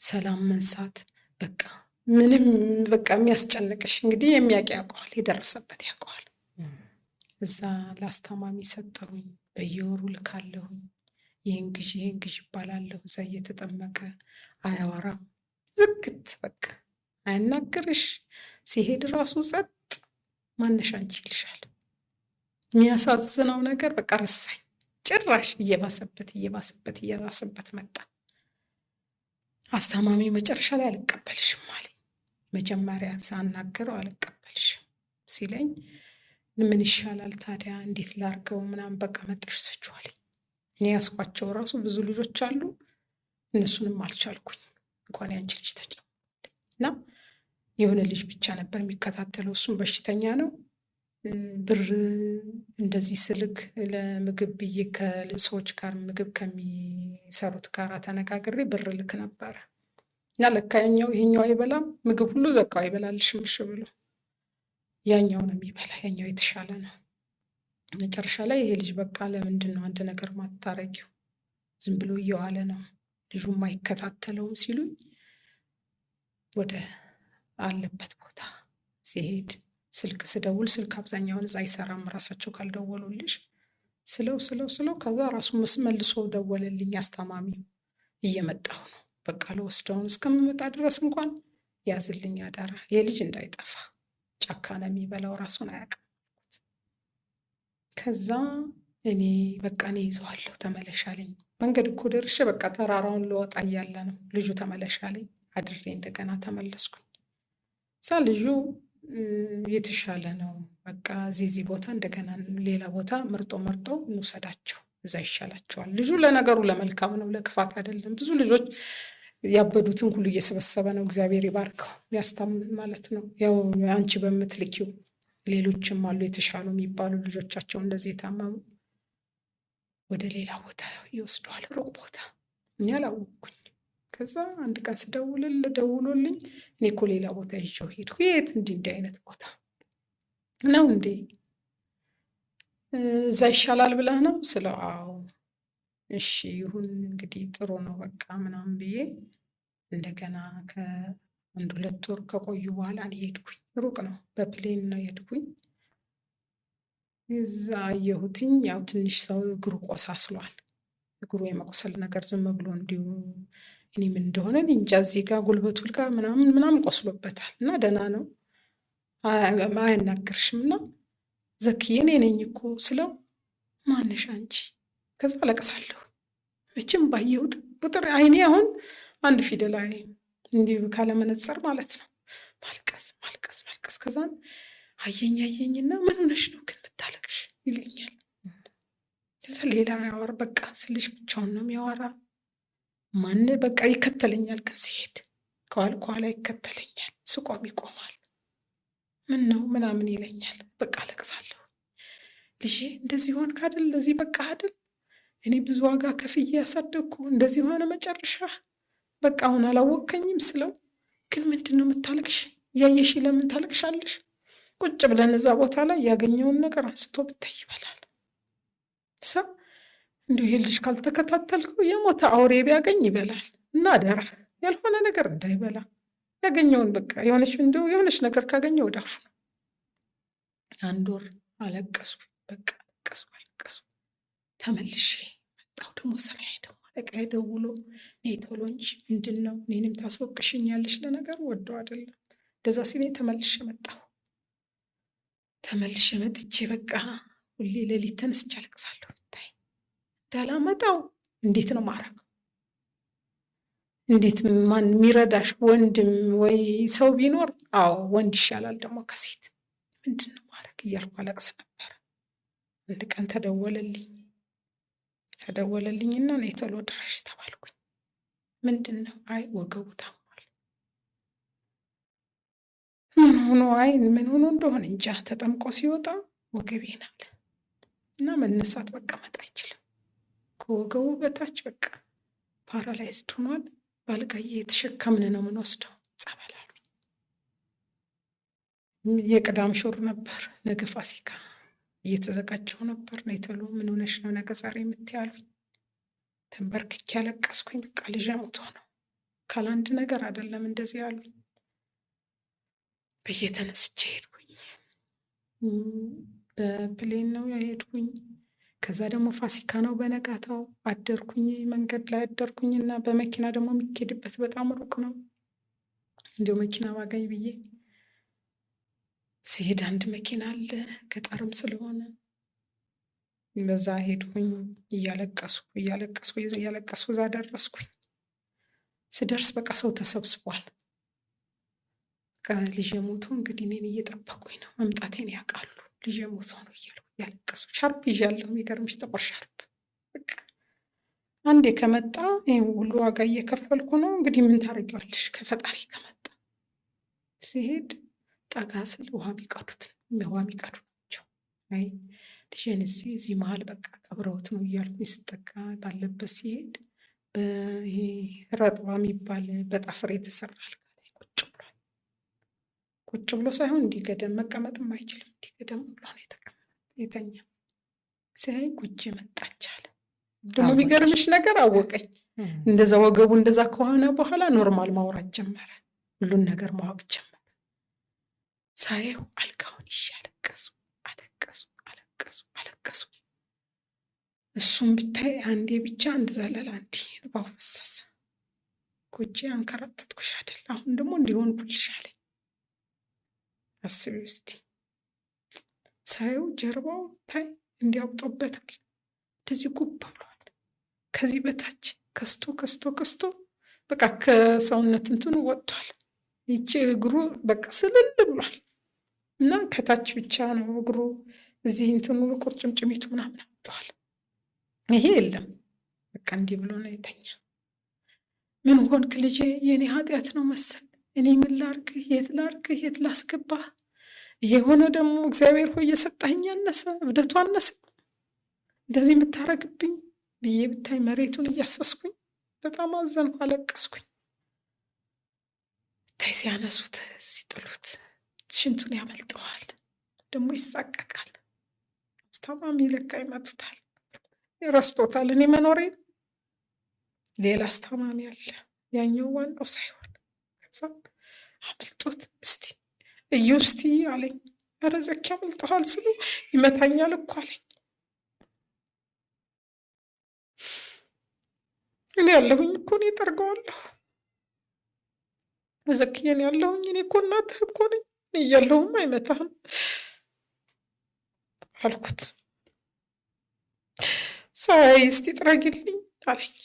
ሰላም መንሳት፣ በቃ ምንም በቃ የሚያስጨንቅሽ እንግዲህ የሚያውቅ ያውቀዋል፣ የደረሰበት ያውቀዋል። እዛ ለአስታማሚ ሰጠሁኝ። በየወሩ ልካለሁኝ። ይህን ግዢ ይባላለሁ። እዛ እየተጠመቀ አያወራም፣ ዝግት በቃ አይናገርሽ። ሲሄድ ራሱ ጸጥ። ማነሽ አንቺ ይልሻል። የሚያሳዝነው ነገር በቃ ረሳኝ። ጭራሽ እየባሰበት መጣ። አስታማሚ መጨረሻ ላይ አልቀበልሽም አለኝ። መጀመሪያ ሳናገረው አልቀበልሽም ሲለኝ ምን ይሻላል ታዲያ እንዴት ላርገው ምናምን፣ በቃ መጥሽ ሰችዋለኝ። እኔ ያስኳቸው ራሱ ብዙ ልጆች አሉ፣ እነሱንም አልቻልኩኝ። እንኳን ያንቺ ልጅ ተጨምሮ እና የሆነ ልጅ ብቻ ነበር የሚከታተለው፣ እሱም በሽተኛ ነው። ብር እንደዚህ ስልክ ለምግብ ብዬ ከሰዎች ጋር ምግብ ከሚሰሩት ጋር ተነጋግሬ ብር ልክ ነበረ እና ለካ ይሄኛው አይበላም ምግብ ሁሉ ዘካው አይበላልሽም እሺ ብሎ ያኛው ነው የሚበላ፣ ያኛው የተሻለ ነው። መጨረሻ ላይ ይሄ ልጅ በቃ ለምንድን ነው አንድ ነገር ማታረጊው? ዝም ብሎ እየዋለ ነው ልጁም አይከታተለውም ሲሉኝ ወደ አለበት ቦታ ሲሄድ ስልክ ስደውል ስልክ አብዛኛውን እዛ አይሰራም፣ ራሳቸው ካልደወሉልሽ ስለው ከዛ ራሱ መልሶ ደወለልኝ። አስታማሚው እየመጣሁ ነው በቃ ልወስደውን እስከምመጣ ድረስ እንኳን ያዝልኝ አደራ፣ የልጅ እንዳይጠፋ፣ ጫካ ነው የሚበላው ራሱን አያውቅም። ከዛ እኔ በቃ እኔ ይዘዋለሁ ተመለሻለኝ። መንገድ እኮ ደርሼ በቃ ተራራውን ልወጣ እያለ ነው ልጁ ተመለሻለኝ። አድሬ እንደገና ተመለስኩኝ። እዛ ልጁ የተሻለ ነው በቃ እዚህ ቦታ እንደገና ሌላ ቦታ መርጦ እንውሰዳቸው፣ እዛ ይሻላቸዋል። ልጁ ለነገሩ ለመልካም ነው፣ ለክፋት አይደለም። ብዙ ልጆች ያበዱትን ሁሉ እየሰበሰበ ነው፣ እግዚአብሔር ይባርከው፣ ያስታምም ማለት ነው። ያው አንቺ በምትልኪው ሌሎችም አሉ የተሻሉ የሚባሉ ልጆቻቸው እንደዚህ የታመሙ ወደ ሌላ ቦታ ይወስደዋል፣ ሩቅ ቦታ። እኛ አላወቅኩኝ። ከዛ አንድ ቀን ደውሎልኝ እኔ እኮ ሌላ ቦታ ይዤው ሄድኩ። የት? እንዲህ አይነት ቦታ ነው እንዴ? እዛ ይሻላል ብለህ ነው ስለው፣ አዎ እሺ ይሁን እንግዲህ ጥሩ ነው በቃ ምናምን ብዬ እንደገና ከአንድ 2 ወር ከቆዩ በኋላ እኔ ሄድኩኝ። ሩቅ ነው፣ በፕሌን ነው ሄድኩኝ። እዛ አየሁትኝ። ያው ትንሽ ሰው እግሩ ቆሳስሏል። እግሩ የመቆሰል ነገር ዝም ብሎ እንዲሁ እኔ ምን እንደሆነ እንጃ፣ እዚህ ጋር ጉልበቱ ጋር ምናምን ቆስሎበታል እና ደህና ነው አያናግርሽም እና ዘክዬ እኔ ነኝ እኮ ስለው ማነሽ አንቺ? ከዛ አለቅሳለሁ። መቼም ባየሁት ቁጥር አይኔ አሁን አንድ ፊደል እንዲሁ ካለመነጽር ማለት ነው ማልቀስ ማልቀስ ማልቀስ። ከዛን አየኝና ምን ሆነሽ ነው ግን የምታለቅሽ ይለኛል። ከዛ ሌላ ያወራ በቃ ስልሽ ብቻውን ነው የሚያወራ። ማን በቃ ይከተለኛል፣ ግን ሲሄድ ከኋላ ይከተለኛል፣ ስቆም ይቆማል። ምን ነው ምናምን ይለኛል። በቃ አለቅሳለሁ። ልጄ እንደዚህ ሆንክ አይደል? ለዚህ በቃ አይደል? እኔ ብዙ ዋጋ ከፍዬ ያሳደግኩ እንደዚህ ሆነ መጨረሻ። በቃ አሁን አላወከኝም ስለው ግን ምንድን ነው የምታለቅሽ? እያየሽ ለምን ታለቅሻለሽ? ቁጭ ብለን እዛ ቦታ ላይ ያገኘውን ነገር አንስቶ ብታይ ይበላል። ሳ እንዲሁ ይሄ ልጅ ካልተከታተልከው የሞተ አውሬ ቢያገኝ ይበላል። እና አደራ ያልሆነ ነገር እንዳይበላ ያገኘውን በቃ የሆነች ነገር ካገኘ ወዳፉ ነው። አንድ ወር አለቀሱ። በቃ አለቀሱ። ተመልሼ መጣሁ። ደግሞ ስራዬ ደግሞ አለቃዬ ደውሎ እኔ ቶሎ እንጂ ምንድን ነው እኔንም ታስወቅሽኛለሽ? ለነገሩ ወደው አይደለም እንደዛ ሲለኝ ተመልሼ መጣሁ። ተመልሼ መጥቼ በቃ ሁሌ ሌሊት ተነስቼ አለቅሳለሁ። ብታይ እንዳላመጣው እንዴት ነው ማረገው? እንዴት ማን የሚረዳሽ ወንድም ወይ ሰው ቢኖር አዎ ወንድ ይሻላል ደግሞ ከሴት። ምንድን ነው ማረግ እያልኩ አለቅስ ነበር። አንድ ቀን ተደወለልኝና እኔ ቶሎ ድረሽ ተባልኩኝ። ምንድን ነው? አይ ወገቡ ታሟል። ምን ሆኖ እንደሆነ እንጃ። ተጠምቆ ሲወጣ ወገቤን አለ እና መነሳት መቀመጥ አይችልም። ከወገቡ በታች በቃ ፓራላይዝድ ሆኗል። ባልጋዬ የተሸከምን ነው የምንወስደው ጸበል አሉኝ። የቅዳም ሹር ነበር፣ ነገ ፋሲካ እየተዘጋጀው ነበር። ነይ ቶሎ ምን ሆነሽ ነው ነገ ዛሬ የምትያሉኝ? ተንበርክኬ ያለቀስኩኝ። በቃ ልጄ ሞቶ ነው ካላንድ ነገር አይደለም እንደዚህ ያሉኝ ብዬ ተነስቼ ሄድኩኝ። በፕሌን ነው የሄድኩኝ። ከዛ ደግሞ ፋሲካ ነው በነጋታው አደርኩኝ። መንገድ ላይ አደርኩኝና በመኪና ደግሞ የሚኬድበት በጣም ሩቅ ነው። እንዲሁ መኪና ባገኝ ብዬ ሲሄድ አንድ መኪና አለ ገጠርም ስለሆነ በዛ ሄድኩኝ። እያለቀስኩ እዛ ደረስኩኝ። ስደርስ በቃ ሰው ተሰብስቧል። ልጄ ሞቶ እንግዲህ እኔን እየጠበቁኝ ነው። መምጣቴን ያውቃሉ። ልጄ ሞቶ ነው እያሉ እያለቀሱ ሻርፕ ይዣለሁ። የሚገርምሽ ጥቁር ሻርፕ። በቃ አንዴ ከመጣ ይህ ሁሉ ዋጋ እየከፈልኩ ነው። እንግዲህ ምን ታደርጊዋለሽ? ከፈጣሪ ከመጣ ሲሄድ ጠጋ ስል ውሃ የሚቀዱ ናቸው። አይ ልጄን እዚህ መሀል በቃ ቀብረውት ነው እያልኩ ስጠጋ ባለበት ሲሄድ ይሄ ረጥባ የሚባል በጠፍር የተሰራ አልጋ ላይ ቁጭ ብሎ ሳይሆን እንዲህ ገደም መቀመጥም አይችልም። እንዲህ ገደም ብሎ ነው የተኛ። ሲያይ ጉጄ መጣች አለ። ደግሞ የሚገርምሽ ነገር አወቀኝ። እንደዛ ወገቡ እንደዛ ከሆነ በኋላ ኖርማል ማውራት ጀመረ። ሁሉን ነገር ማወቅ ጀመረ። ሳየው አልጋውን ይዤ አለቀሱ። እሱም ብታይ አንዴ ብቻ አንድ ዘለል አንዴ እንባው ፈሰሰ። ጉጄ አንከራተትኩሽ አይደል? አሁን ደግሞ እንዲሆንኩልሽ አለኝ። አስቢው እስቲ። ሳየው ጀርባው ታይ እንዲያብጦበታል። እንደዚህ ጉብ ብሏል። ከዚህ በታች ከስቶ በቃ ከሰውነት እንትኑ ወጥቷል። ይቺ እግሩ በቃ ስልል ብሏል እና ከታች ብቻ ነው እግሩ። እዚህ እንትኑ ቁርጭምጭሚቱ ምናምን አብጧል። ይሄ የለም በቃ እንዲህ ብሎ ነው የተኛ። ምን ሆንክ ልጄ? የኔ ኃጢአት ነው መሰል። እኔ ምን ላርግህ? የት ላስገባህ? የሆነ ደግሞ እግዚአብሔር ሆይ እየሰጣኝ ያነሰ እብደቱ አነሰ እንደዚህ የምታረግብኝ ብዬ ብታይ መሬቱን እያሰስኩኝ በጣም አዘንኩ፣ አለቀስኩኝ። ብታይ ሲያነሱት ሲጥሉት ሽንቱን ያመልጠዋል፣ ደግሞ ይሳቀቃል። አስታማሚ ለካ ይመቱታል። ረስቶታል እኔ መኖሬን። ሌላ አስታማሚ አለ ያኛው ዋናው ሳይሆን። ከዛ አመልጦት እስቲ አለኝ። ኧረ ዘኪ አመልጠዋል ስሉ ይመታኛል እኮ አለኝ። እኔ ያለሁኝ እኮ እኔ ጠርገዋለሁ። ዘኪዬን ያለሁኝ እኔ እኮ እናትህ እኮ ነኝ። እያለሁም አይመታህም አልኩት። ሳይ እስቲ ጥረጊልኝ አለኝ።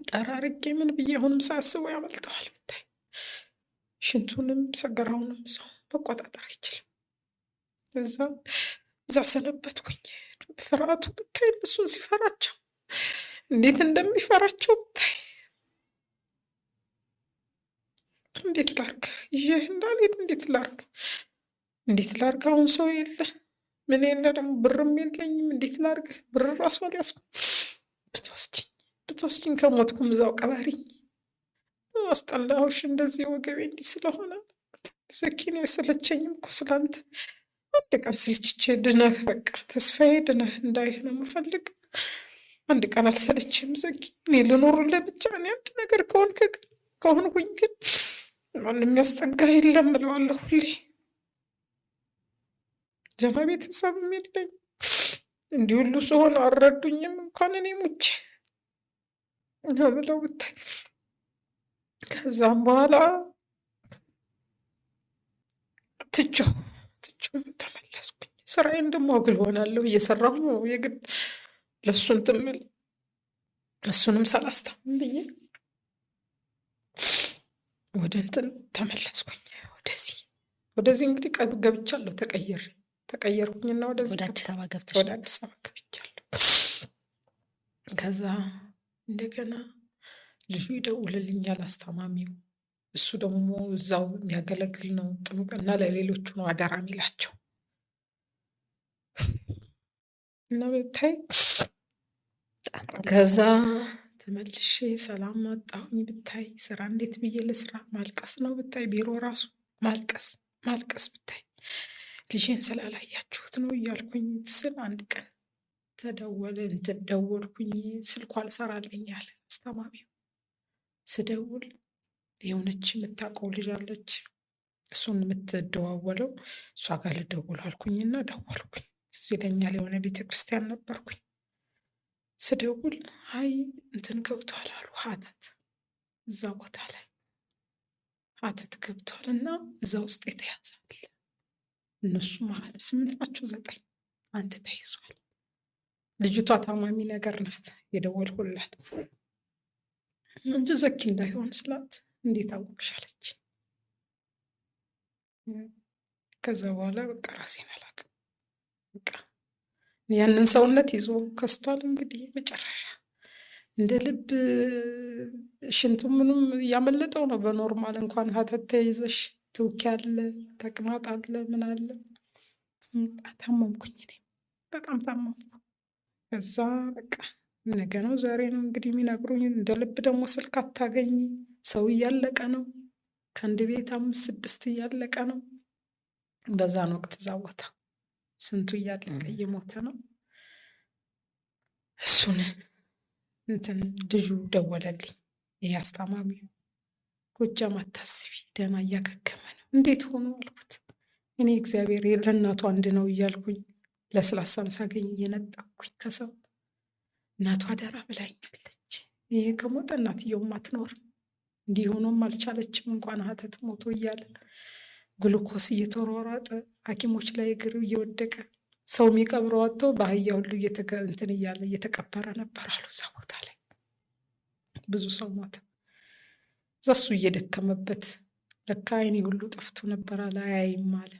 ጠራርጌ ምን ብዬ አሁንም ሳያስበው ያመልጠዋል ብታይ። ሽንቱንም ሰገራውንም ሰው መቆጣጠር አይችልም። እዛ ሰነበትኩኝ። ፍርሃቱ ብታይ፣ እሱን ሲፈራቸው እንዴት እንደሚፈራቸው ብታይ። እንዴት ላርግ? ይህ እንዳልሄድ እንዴት ላርግ? አሁን ሰው የለ ምን የለ፣ ደግሞ ብርም የለኝም። እንዴት ላርግ? ብር ራሱ አልያዝኩም። ብትወስጂኝ ከሞትኩም እዛው ቀባሪኝ። አስጠላሁሽ እንደዚህ ወገቤ እንዲህ ስለሆነ። ዘኪን አይሰለቸኝም እኮ ስላንተ። አንድ ቀን ስልችቼ ድነህ በቃ ተስፋዬ ድነህ እንዳይህ ነው የምፈልግ። አንድ ቀን አልሰለችም ዘኪ። እኔ ልኖርልህ ብቻ። እኔ አንድ ነገር ከሆንኩኝ ግን ማንም የሚያስጠጋ የለም እለዋለሁ ሁሌ። ጀማ ቤተሰብም የለኝ። እንዲህ ሁሉ ስሆን አልረዱኝም። እንኳን እኔ ሙቼ ነው ብለው ብታይ። ከዛም በኋላ ትቼው ተመለስኩኝ። ስራዬን ደግሞ አግል ሆናለሁ እየሰራሁ ነው የግድ ለእሱን ትምል እሱንም ሳላስታምን ብዬ ወደ እንትን ተመለስኩኝ። ወደዚህ እንግዲህ ገብቻለሁ። ተቀየርኩኝና ወደ አዲስ አበባ ገብቻለሁ። ከዛ እንደገና ልጁ ይደውልልኛል፣ አስታማሚው። እሱ ደግሞ እዛው የሚያገለግል ነው፣ ጥምቅና ለሌሎቹ ነው አደራ የሚላቸው። እና ብታይ ከዛ ተመልሼ ሰላም አጣሁኝ ብታይ። ስራ እንዴት ብዬ ለስራ ማልቀስ ነው ብታይ። ቢሮ ራሱ ማልቀስ ብታይ። ልጄን ስላላያችሁት ነው እያልኩኝ ስል አንድ ቀን ደወልኩኝ። ስልኳ አልሰራልኝ አለ አስተማሚው። ስደውል የሆነች የምታውቀው ልጅ አለች፣ እሱን የምትደዋወለው እሷ ጋር ልደውል አልኩኝና ደወልኩኝ። ትዝ ይለኛል የሆነ ቤተክርስቲያን ነበርኩኝ። ስደውል አይ እንትን ገብቷል አሉ፣ ሀተት እዛ ቦታ ላይ ሀተት ገብቷል እና እዛ ውስጥ የተያዛል። እነሱ መሀል 8 ናቸው 9 አንድ ተይዟል። ልጅቷ ታማሚ ነገር ናት የደወልኩላት እንጂ ዘኪ እንዳይሆን ስላት እንዴት አወቅሽ አለች። ከዛ በኋላ በቃ ራሴን አላውቅም። በቃ ያንን ሰውነት ይዞ ከስቷል። እንግዲህ መጨረሻ እንደ ልብ ሽንቱ ምንም እያመለጠው ነው። በኖርማል እንኳን ሀተት ተይዘሽ ትውኪያለ፣ ተቅማጥ አለ፣ ምን አለ። ታመምኩኝ፣ እኔ በጣም ታመምኩ። ከዛ በቃ ነገ ነው ዛሬ ነው እንግዲህ የሚነግሩኝ። እንደ ልብ ደግሞ ስልክ አታገኝ፣ ሰው እያለቀ ነው። ከአንድ ቤት 5 6 እያለቀ ነው። በዛን ወቅት እዛ ቦታ ስንቱ እያለቀ እየሞተ ነው። እሱን እንትን ልጁ ደወለልኝ። ይህ አስታማሚው ጎጃም አታስቢ፣ ደህና እያከከመ ነው። እንዴት ሆኖ አልኩት። እኔ እግዚአብሔር ለእናቱ አንድ ነው እያልኩኝ ለስላሳም ሳገኝ እየነጠኩኝ ከሰው እናቱ አደራ ብላኛለች። ይሄ ከሞተ እናትየውም አትኖርም። እንዲህ ሆኖም አልቻለችም። እንኳን ሀተት ሞቶ እያለ ግሉኮስ እየተሯሯጠ ሐኪሞች ላይ እግር እየወደቀ ሰው የሚቀብረው አጥቶ በአህያ ሁሉ እንትን እያለ እየተቀበረ ነበር አሉ። እዛ ቦታ ላይ ብዙ ሰው ሞተ። እዛ እሱ እየደከመበት ለካ አይኔ ሁሉ ጠፍቶ ነበር አለ። አያይም አለ።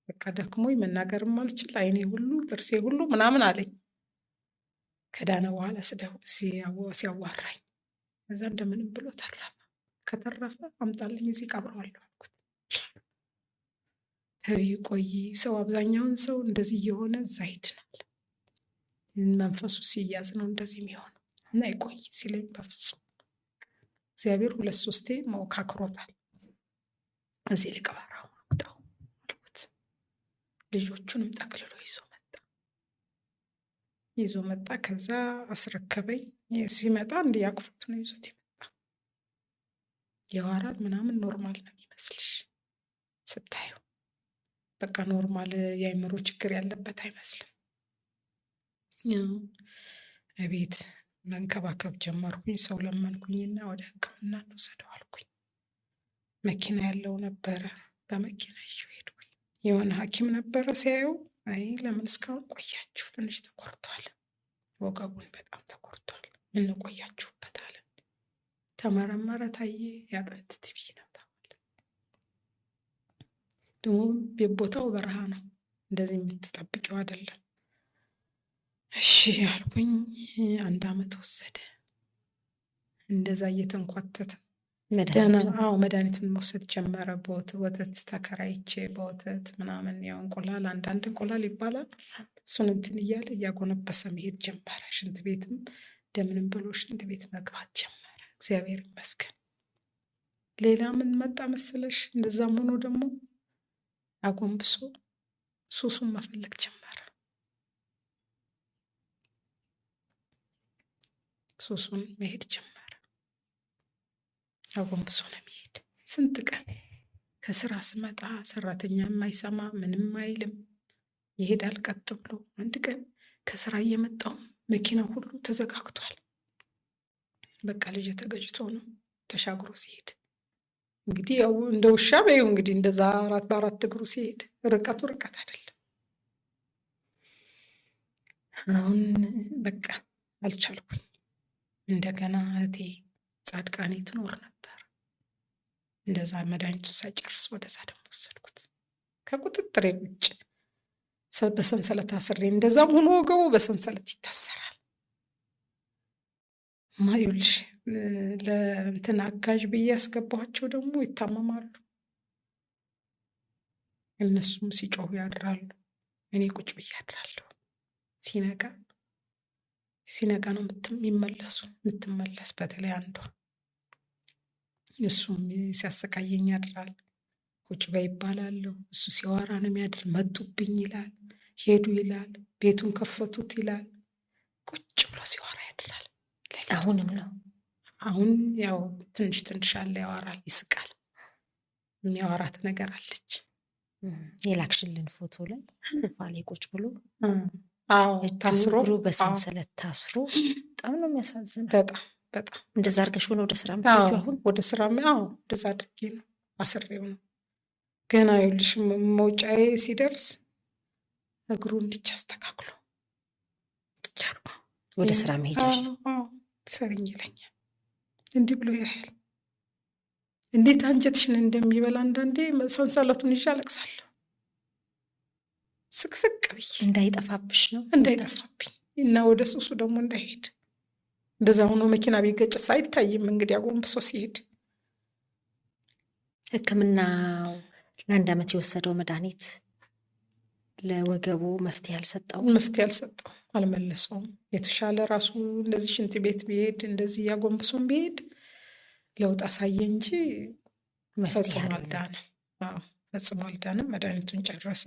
በቃ ደክሞኝ መናገርም አልችል፣ አይኔ ሁሉ ጥርሴ ሁሉ ምናምን አለኝ። ከዳነ በኋላ ሲያዋራኝ እዛ እንደምንም ብሎ ተረፈ። ከተረፈ አምጣልኝ እዚህ ቀብረዋለሁ አልኩት። ተይ ቆይ፣ ሰው አብዛኛውን ሰው እንደዚህ እየሆነ እዛ ይድናል። መንፈሱ ሲያዝ ነው እንደዚህ የሚሆነው። እና ይቆይ ሲለኝ በፍጹም እግዚአብሔር 2 3 ሞካክሮታል። እዚህ ልቀበረው አምጣው አልኩት። ልጆቹንም ጠቅልሎ ይዞ መጣ። ከዛ አስረከበኝ። ሲመጣ እንዲያቅፉት ነው ይዞት ይመጣ። የዋራል ምናምን ኖርማል ነው የሚመስልሽ ስታዩ፣ በቃ ኖርማል የአይምሮ ችግር ያለበት አይመስልም። እቤት መንከባከብ ጀመርኩኝ። ሰው ለመንኩኝና ወደ ሕክምና እንውሰደው አልኩኝ። መኪና ያለው ነበረ። በመኪና ይዤው ሄድኩኝ። የሆነ ሐኪም ነበረ ሲያየው፣ አይ ለምን እስካሁን ቆያችሁ? ትንሽ ተቆርቷል፣ ወገቡን በጣም ተቆርቷል፣ ምን ቆያችሁበት አለ። ተመረመረ፣ ታየ፣ የአጥንት ቲቢ ነው ተባለ። ደግሞ ቦታው በረሃ ነው፣ እንደዚህ የምትጠብቂው አይደለም። እሺ ያልኩኝ 1 ዓመት ወሰደ። እንደዛ እየተንኳተተ መድኃኒቱን መውሰድ ጀመረ። ወተት ተከራይቼ በወተት ምናምን ያው እንቁላል፣ አንዳንድ እንቁላል ይባላል፣ እሱን እንትን እያለ እያጎነበሰ መሄድ ጀመረ። ሽንት ቤትም እንደምንም ብሎ ሽንት ቤት መግባት ጀመረ። እግዚአብሔር ይመስገን። ሌላ ምን መጣ መሰለሽ? እንደዛም ሆኖ ደግሞ አጎንብሶ ሱሱን መፈለግ ጀመረ። ሱሱን መሄድ ጀመረ። አጎንብሶ ነው የሚሄድ። ስንት ቀን ከስራ ስመጣ ሰራተኛ የማይሰማ ምንም አይልም፣ ይሄዳል ቀጥ ብሎ። አንድ ቀን ከስራ እየመጣው መኪናው ሁሉ ተዘጋግቷል። በቃ ልጅ ተገጭቶ ነው ተሻግሮ ሲሄድ። እንግዲህ ያው እንደ ውሻ በይው እንግዲህ እንደዛ 4 እግሩ ሲሄድ ርቀቱ ርቀት አይደለም። አሁን በቃ አልቻልኩኝ። እንደገና እህቴ ጻድቃኔ ትኖር ነበር። እንደዛ መድኃኒቱን ሳይጨርስ ወደዛ ደግሞ ወሰድኩት። ከቁጥጥሬ ውጭ በሰንሰለት አስሬ፣ እንደዛም ሆኖ ወገቡ በሰንሰለት ይታሰራል። ማዩልሽ ለእንትን አጋዥ ብዬ ያስገባኋቸው ደግሞ ይታመማሉ። እነሱም ሲጮሁ ያድራሉ፣ እኔ ቁጭ ብዬ አድራለሁ። ሲነጋ ነው የምትመለስ። በተለይ አንዷ እሱም ሲያሰቃየኝ ያድራል። ቁጭ በይ ይባላለሁ፣ እሱ ሲያወራ ነው የሚያድር። መጡብኝ ይላል፣ ሄዱ ይላል፣ ቤቱን ከፈቱት ይላል። ቁጭ ብሎ ሲያወራ ያድራል። አሁንም ነው። አሁን ያው ትንሽ አለ፣ ያወራል፣ ይስቃል። የሚያወራት ነገር አለች። የላክሽልን ፎቶ ላይ ፋሌ ቁጭ ብሎ ታስሮ እግሩ በሰንሰለት ታስሮ በጣም ነው የሚያሳዝነው። በጣም እንደዛ አድርገሽ ሆነ ወደ ስራ ምትሄጂው? አሁን ወደ ስራ እንደዛ አድርጌ ነው አስሬው ነው። ገና ይኸውልሽ መውጫዬ ሲደርስ እግሩ እንዲች አስተካክሎ ወደ ስራ መሄጃሽ ትሰሪኝ ይለኛል። እንዲህ ብሎ ያህል እንዴት አንጀትሽን እንደሚበላ አንዳንዴ ሰንሰለቱን ይዤ አለቅሳለሁ። ስቅስቅ ብዬ እንዳይጠፋብሽ ነው፣ እንዳይጠፋብኝ እና ወደ ሱሱ ደግሞ እንዳይሄድ። እንደዛ ሆኖ መኪና ቢገጭስ አይታይም እንግዲህ አጎንብሶ ሲሄድ። ሕክምናው ለ1 ዓመት የወሰደው መድኃኒት ለወገቡ መፍትሄ አልሰጠው፣ አልመለሰውም። የተሻለ ራሱ እንደዚህ ሽንት ቤት ቢሄድ እንደዚህ ያጎንብሶም ቢሄድ ለውጥ አሳየ እንጂ ፈጽሞ አልዳንም። መድኃኒቱን ጨረሰ።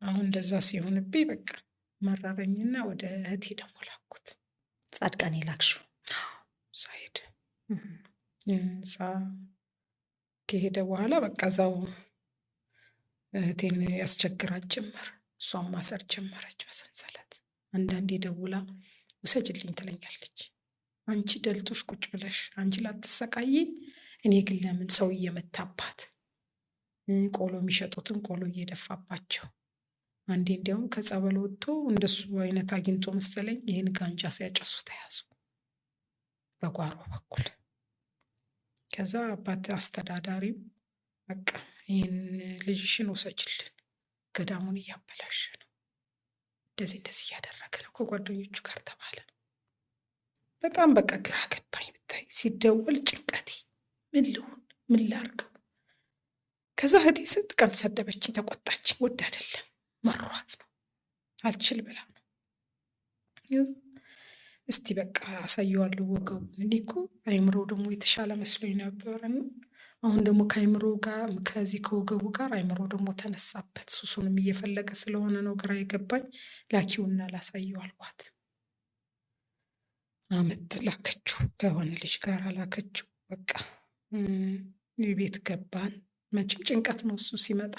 አሁን እንደዛ ሲሆንብኝ በቃ መረረኝና ወደ እህቴ ደግሞ ላኩት። ጻድቃኔ ላክሽው? ሳይድ እዛ ከሄደ በኋላ በቃ እዛው እህቴን ያስቸግራት ጀመር። እሷም ማሰር ጀመረች በሰንሰለት። አንዳንዴ ደውላ ውሰጅልኝ ትለኛለች። አንቺ ደልቶሽ ቁጭ ብለሽ አንቺ ላትሰቃይ፣ እኔ ግን ለምን ሰው እየመታባት ቆሎ የሚሸጡትን ቆሎ እየደፋባቸው። አንዴ እንዲያውም ከጸበል ወጥቶ እንደሱ አይነት አግኝቶ መሰለኝ ይህን ጋንጃ ሲያጨሱ ተያዙ በጓሮ በኩል። ከዛ አባት አስተዳዳሪው በቃ ይህን ልጅሽን ውሰጅልን፣ ገዳሙን እያበላሸ ነው፣ እንደዚህ እያደረገ ነው ከጓደኞቹ ጋር ተባለ። በጣም በቃ ግራ ገባኝ። ብታይ ሲደወል ጭንቀቴ፣ ምን ልሁን ምን ላርገው። ከዛ እህቴ ስንት ቀን ሰደበችኝ፣ ተቆጣችኝ። ወድ አይደለም መሯት ነው፣ አልችል ብላ ነው። እስቲ በቃ አሳየዋለሁ ወገቡን። እኔ እኮ አይምሮ ደግሞ የተሻለ መስሎኝ ነበርና አሁን ደግሞ ከአይምሮ ጋር ከዚህ ከወገቡ ጋር አይምሮ ደግሞ ተነሳበት። ሱሱንም እየፈለገ ስለሆነ ነው ግራ የገባኝ። ላኪውና ላሳየው አልኳት። አመት ላከችው፣ ከሆነ ልጅ ጋር ላከችው። በቃ ቤት ገባን። መቼም ጭንቀት ነው እሱ ሲመጣ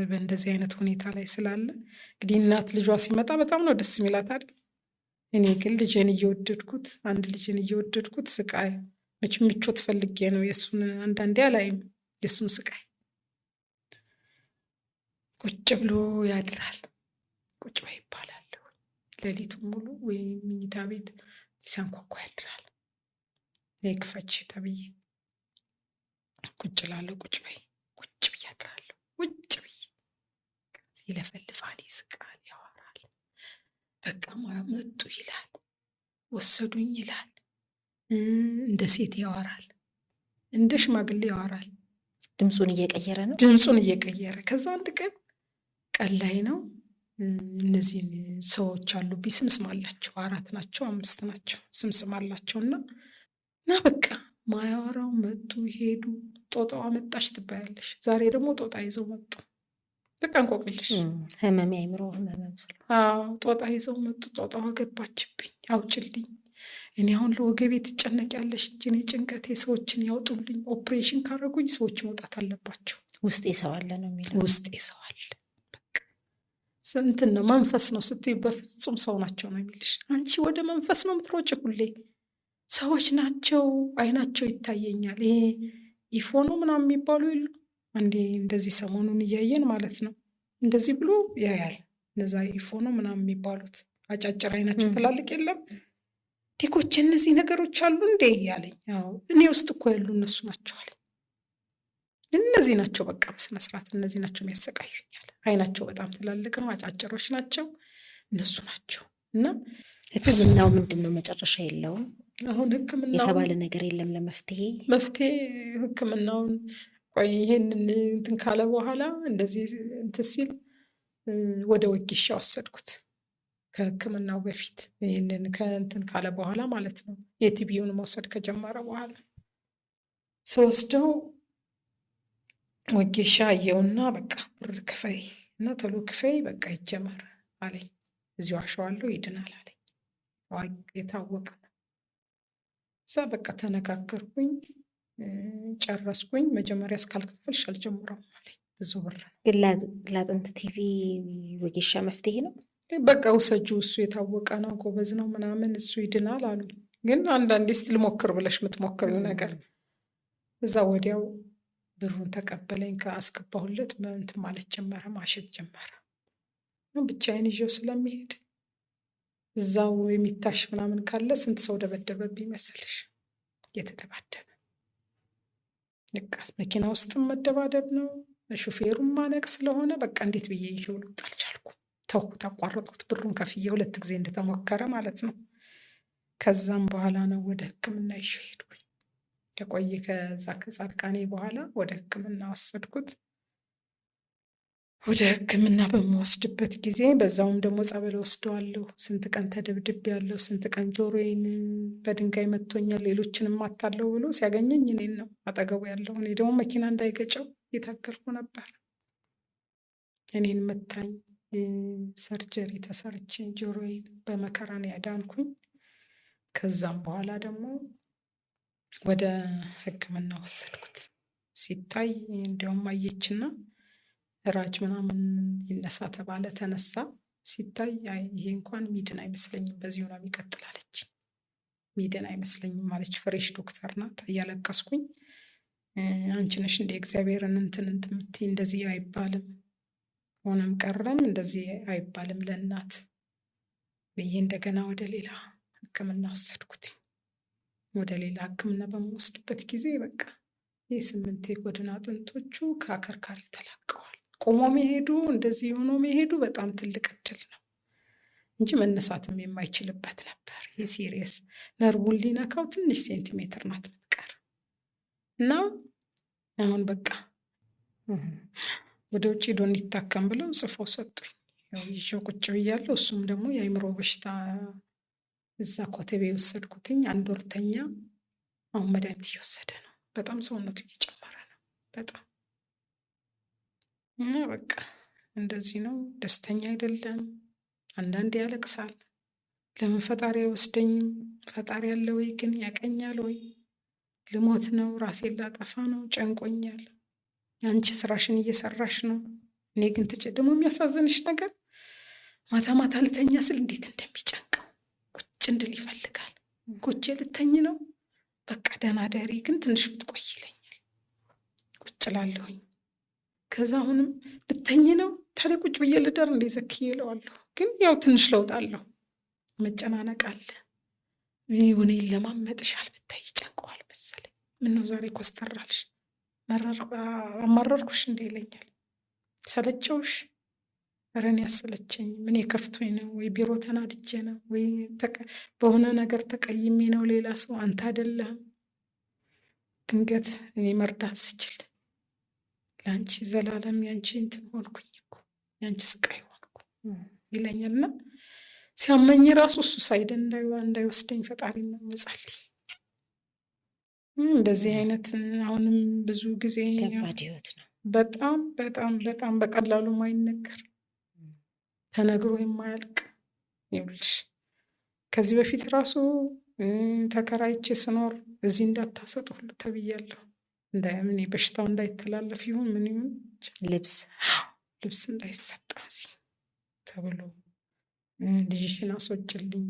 በእንደዚህ አይነት ሁኔታ ላይ ስላለ። እንግዲህ እናት ልጇ ሲመጣ በጣም ነው ደስ የሚላት አይደል? እኔ ግን ልጄን እየወደድኩት ስቃይ መቼም ምቾት ፈልጌ ነው የእሱን። አንዳንዴ አላይም የእሱም ስቃይ ቁጭ ብሎ ያድራል። ቁጭ በይ ይባላለሁ። ሌሊቱን ሙሉ ወይ መኝታ ቤት ሲያንኳኳ ያድራል። ነይ ክፈች ተብዬ ቁጭ እላለሁ። ቁጭ በይ ቁጭ ብዬ አድራለሁ። ቁጭ ብዬ ይለፈልፋል፣ ይስቃል፣ ያወራል። በቃ መጡ ይላል፣ ወሰዱኝ ይላል። እንደ ሴት ያወራል፣ እንደ ሽማግሌ ያወራል። ድምፁን እየቀየረ ነው። ድምፁን እየቀየረ ከዛ አንድ ቀን ላይ ነው እነዚህን ሰዎች አሉብኝ። ስምስም አላቸው፣ 4 ናቸው 5 ናቸው፣ ስምስም አላቸው። እና በቃ ማያወራው መጡ ሄዱ። ጦጣዋ መጣች ትባያለሽ። ዛሬ ደግሞ ጦጣ ይዘው መጡ። በቃ እንቆቅልሽ ህመም፣ የአእምሮ ህመም። ጦጣ ይዘው መጡ። ጦጣዋ ገባችብኝ። አውጭልኝ፣ እኔ አሁን ለወገቤ ትጨነቂያለሽ እንጂ እኔ ጭንቀቴ ሰዎችን ያውጡልኝ። ኦፕሬሽን ካረጉኝ ሰዎች መውጣት አለባቸው። ውስጤ ሰው አለ ነው የሚለው። ውስጤ ሰው አለ። በቃ እንትን ነው መንፈስ ነው ስትይ በፍጹም ሰው ናቸው ነው የሚልሽ። አንቺ ወደ መንፈስ ነው የምትሮጭ ሁሌ። ሰዎች ናቸው፣ አይናቸው ይታየኛል። ይሄ ኢፎኖ ምናምን የሚባሉ የሉ አንዴ እንደዚህ ሰሞኑን እያየን ማለት ነው። እንደዚህ ብሎ ያያል። እነዛ ኢፎኖ ምናምን የሚባሉት አጫጭር አይናቸው ትላልቅ የለም ዲኮች፣ እነዚህ ነገሮች አሉ እንዴ ያለኝ። እኔ ውስጥ እኮ ያሉ እነሱ ናቸው አለኝ። እነዚህ ናቸው በቃ በስነ ስርዓት እነዚህ ናቸው የሚያሰቃዩኛል። አይናቸው በጣም ትላልቅ ነው፣ አጫጭሮች ናቸው፣ እነሱ ናቸው። እና ህክምናው ምንድን ነው? መጨረሻ የለውም? አሁን ህክምናው የተባለ ነገር የለም ለመፍትሄ ህክምናውን ቆይ ይሄንን እንትን ካለ በኋላ እንደዚህ እንትን ሲል ወደ ወጌሻ ወሰድኩት። ከህክምናው በፊት ይህንን ከእንትን ካለ በኋላ ማለት ነው። የቲቢውን መውሰድ ከጀመረ በኋላ ስወስደው ወጌሻ አየውና በቃ ብር ክፈይ እና ቶሎ ክፈይ በቃ ይጀመር አለኝ። እዚሁ አሸዋለሁ ይድናል አለኝ። የታወቀ ነው። እዛ በቃ ተነጋገርኩኝ፣ ጨረስኩኝ። መጀመሪያ እስካልከፈልሽ አልጀምረውም አለኝ። ብዙ ብር ነው። ግን ለአጥንት ቲቪ ወጌሻ መፍትሄ ነው? በቃ ውሰጁ፣ እሱ የታወቀ ነው፣ ጎበዝ ነው ምናምን፣ እሱ ይድናል አሉ። ግን አንዳንዴ እስቲ ልሞክር ብለሽ የምትሞክሪው ነገር እዛ ወዲያው ብሩን ተቀበለኝ። ከአስገባሁለት እንትን ማለት ጀመረ፣ ማሸት ጀመረ። ብቻዬን ይዤው ስለሚሄድ እዛው የሚታሽ ምናምን ካለ ስንት ሰው ደበደበብኝ መሰልሽ? የተደባደበ በቃ መኪና ውስጥም መደባደብ ነው፣ ሹፌሩም ማነቅ ስለሆነ በቃ እንዴት ብዬ ይዤው ልውጥ አልቻልኩም። ተውኩት፣ አቋረጥኩት። ብሩን ከፍዬ 2 ጊዜ እንደተሞከረ ማለት ነው። ከዛም በኋላ ነው ወደ ህክምና ይዤው ሄድኩኝ። ከቆየ ከዛ ከጻድቃኔ በኋላ ወደ ህክምና ወሰድኩት። ወደ ህክምና በምወስድበት ጊዜ በዛውም ደግሞ ጸበል ወስደዋለሁ። ስንት ቀን ተደብድቤያለሁ፣ ስንት ቀን ጆሮዬን በድንጋይ መቶኛል፣ ሌሎችንም አታለው ብሎ ሲያገኘኝ እኔን ነው አጠገቡ ያለው። እኔ ደግሞ መኪና እንዳይገጨው እየታገልኩ ነበር። እኔን መታኝ። ሰርጀሪ ተሰርቼ ጆሮዬን በመከራ ነው ያዳንኩኝ። ከዛም በኋላ ደግሞ ወደ ህክምና ወሰድኩት። ሲታይ እንዲያውም አየችና ራጅ ምናምን ይነሳ ተባለ፣ ተነሳ። ሲታይ ይሄ እንኳን ሚድን አይመስለኝም፣ በዚሁ ነው የሚቀጥል አለች። ሚድን አይመስለኝም አለች። ፍሬሽ ዶክተር ናት። እያለቀስኩኝ አንቺ ነሽ እንደ እግዚአብሔርን እንትን የምትይ፣ እንደዚህ አይባልም፣ ሆነም ቀረም እንደዚህ አይባልም ለእናት ብዬ እንደገና ወደ ሌላ ህክምና ወሰድኩት። ወደ ሌላ ህክምና በምወስድበት ጊዜ በቃ የ8 የጎድን አጥንቶቹ ከአከርካሪው ተላቀዋል። ቆሞ መሄዱ እንደዚህ ሆኖ መሄዱ በጣም ትልቅ እድል ነው እንጂ መነሳትም የማይችልበት ነበር። ይህ ሲሪየስ ነርቡን ሊነካው ትንሽ ሴንቲሜትር ናት ምትቀር እና አሁን በቃ ወደ ውጭ ሄዶ እንዲታከም ብለው ጽፈው ሰጡኝ። ይዤው ቁጭ ብያለሁ። እሱም ደግሞ የአእምሮ በሽታ እዛ ኮተቤ የወሰድኩትኝ 1 ወር ተኛ። አሁን መድኃኒት እየወሰደ ነው። በጣም ሰውነቱ እየጨመረ ነው በጣም እና በቃ እንደዚህ ነው። ደስተኛ አይደለም። አንዳንዴ ያለቅሳል። ለምን ፈጣሪ አይወስደኝም? ፈጣሪ ያለ ወይ ግን ያቀኛል ወይ? ልሞት ነው? ራሴን ላጠፋ ነው? ጨንቆኛል። አንቺ ስራሽን እየሰራሽ ነው፣ እኔ ግን ደግሞ የሚያሳዝንሽ ነገር ማታ ማታ ልተኛ ስል እንዴት እንደሚጨንቀው ቁጭ እንድል ይፈልጋል። ቁጭ ልተኝ ነው በቃ ደህና ደሪ ግን ትንሽ ብትቆይ ይለኛል። ቁጭ እላለሁኝ። ከዛ አሁንም ልተኝ ነው ታዲያ ቁጭ ብዬ ልደር እንደ ዘክዬ እለዋለሁ። ግን ያው ትንሽ ለውጥ አለው፣ መጨናነቅ አለ። እኔን ለማመጥሻል ብታይ ጨንቀዋል መሰለኝ። ምነው ዛሬ ኮስተራልሽ አማረርኩሽ እንደ ይለኛል። ሰለቸውሽ? ኧረ እኔ ያሰለቸኝ ምን የከፍቶኝ ነው? ወይ ቢሮ ተናድጄ ነው? ወይ በሆነ ነገር ተቀይሜ ነው? ሌላ ሰው አንተ አይደለህም። ድንገት እኔ መርዳት ስችል ለአንቺ ዘላለም ያንቺ እንትን ሆንኩኝ እኮ ያንቺ ስቃይ ሆንኩ ይለኛልና ሲያመኝ ራሱ እሱ ሳይደ እንዳይወስደኝ ፈጣሪ ነው መጸልይ። እንደዚህ አይነት አሁንም ብዙ ጊዜ ከባድ ህይወት ነው። በጣም በጣም በጣም በቀላሉ ማይነገር ተነግሮ የማያልቅ ይኸውልሽ። ከዚህ በፊት ራሱ ተከራይቼ ስኖር እዚህ እንዳታሰጡ ሁሉ ተብያለሁ። ምን በሽታው እንዳይተላለፍ ይሁን ምን ይሁን ልብስ እንዳይሰጣ እዚህ ተብሎ ልጅሽን አስወጭልኝ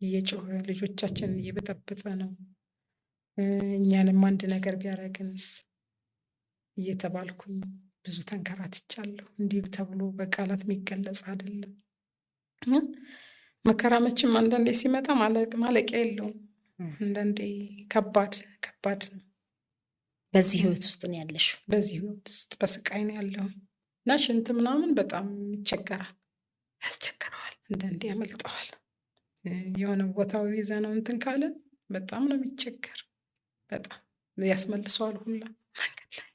እየጮኸ ልጆቻችንን እየበጠበጠ ነው፣ እኛንም አንድ ነገር ቢያደርግንስ እየተባልኩኝ ብዙ ተንከራትቻለሁ። እንዲህ ተብሎ በቃላት የሚገለጽ አይደለም። መከራ መቼም አንዳንዴ ሲመጣ ማለቂያ የለውም። አንዳንዴ ከባድ ነው። በዚህ ህይወት ውስጥ ነው ያለሽው? በዚህ ህይወት ውስጥ በስቃይ ነው ያለው እና ሽንት ምናምን በጣም ያስቸግረዋል። አንዳንዴ ያመልጠዋል። የሆነ ቦታው ይዘ ነው እንትን ካለ በጣም ነው የሚቸገር። በጣም ያስመልሰዋል፣ ሁላ መንገድ ላይ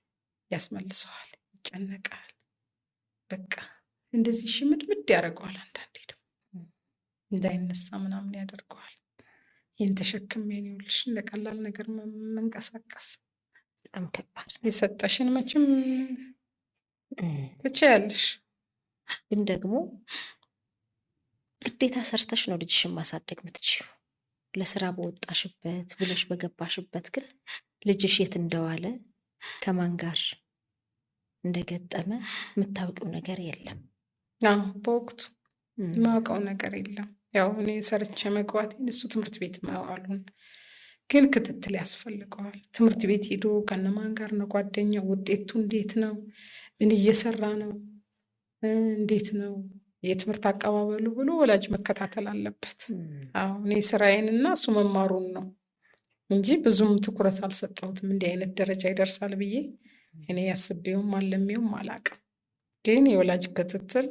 ያስመልሰዋል፣ ይጨነቃል። በቃ እንደዚህ ሽምድምድ ያደርገዋል። አንዳንዴ ደግሞ እንዳይነሳ ምናምን ያደርገዋል። ይህን ተሸክሜ ነው ይኸውልሽ እንደ ቀላል ነገር መንቀሳቀስ በጣም ከባድ። የሰጠሽን መቼም ትችያለሽ፣ ግን ደግሞ ግዴታ ሰርተሽ ነው ልጅሽን ማሳደግ የምትችይው። ለስራ በወጣሽበት ብለሽ በገባሽበት ግን ልጅሽ የት እንደዋለ ከማን ጋር እንደገጠመ የምታውቂው ነገር የለም። በወቅቱ የማውቀው ነገር የለም። ያው እኔ ሰርቼ መግባቴን እሱ ትምህርት ቤት መዋሉን ግን ክትትል ያስፈልገዋል። ትምህርት ቤት ሄዶ ከነማን ጋር ነው ጓደኛው፣ ውጤቱ እንዴት ነው፣ ምን እየሰራ ነው፣ እንዴት ነው የትምህርት አቀባበሉ ብሎ ወላጅ መከታተል አለበት። እኔ ስራዬንና እሱ መማሩን ነው እንጂ ብዙም ትኩረት አልሰጠሁትም። እንዲህ አይነት ደረጃ ይደርሳል ብዬ እኔ ያስቤውም አለሜውም አላቅም። ግን የወላጅ ክትትል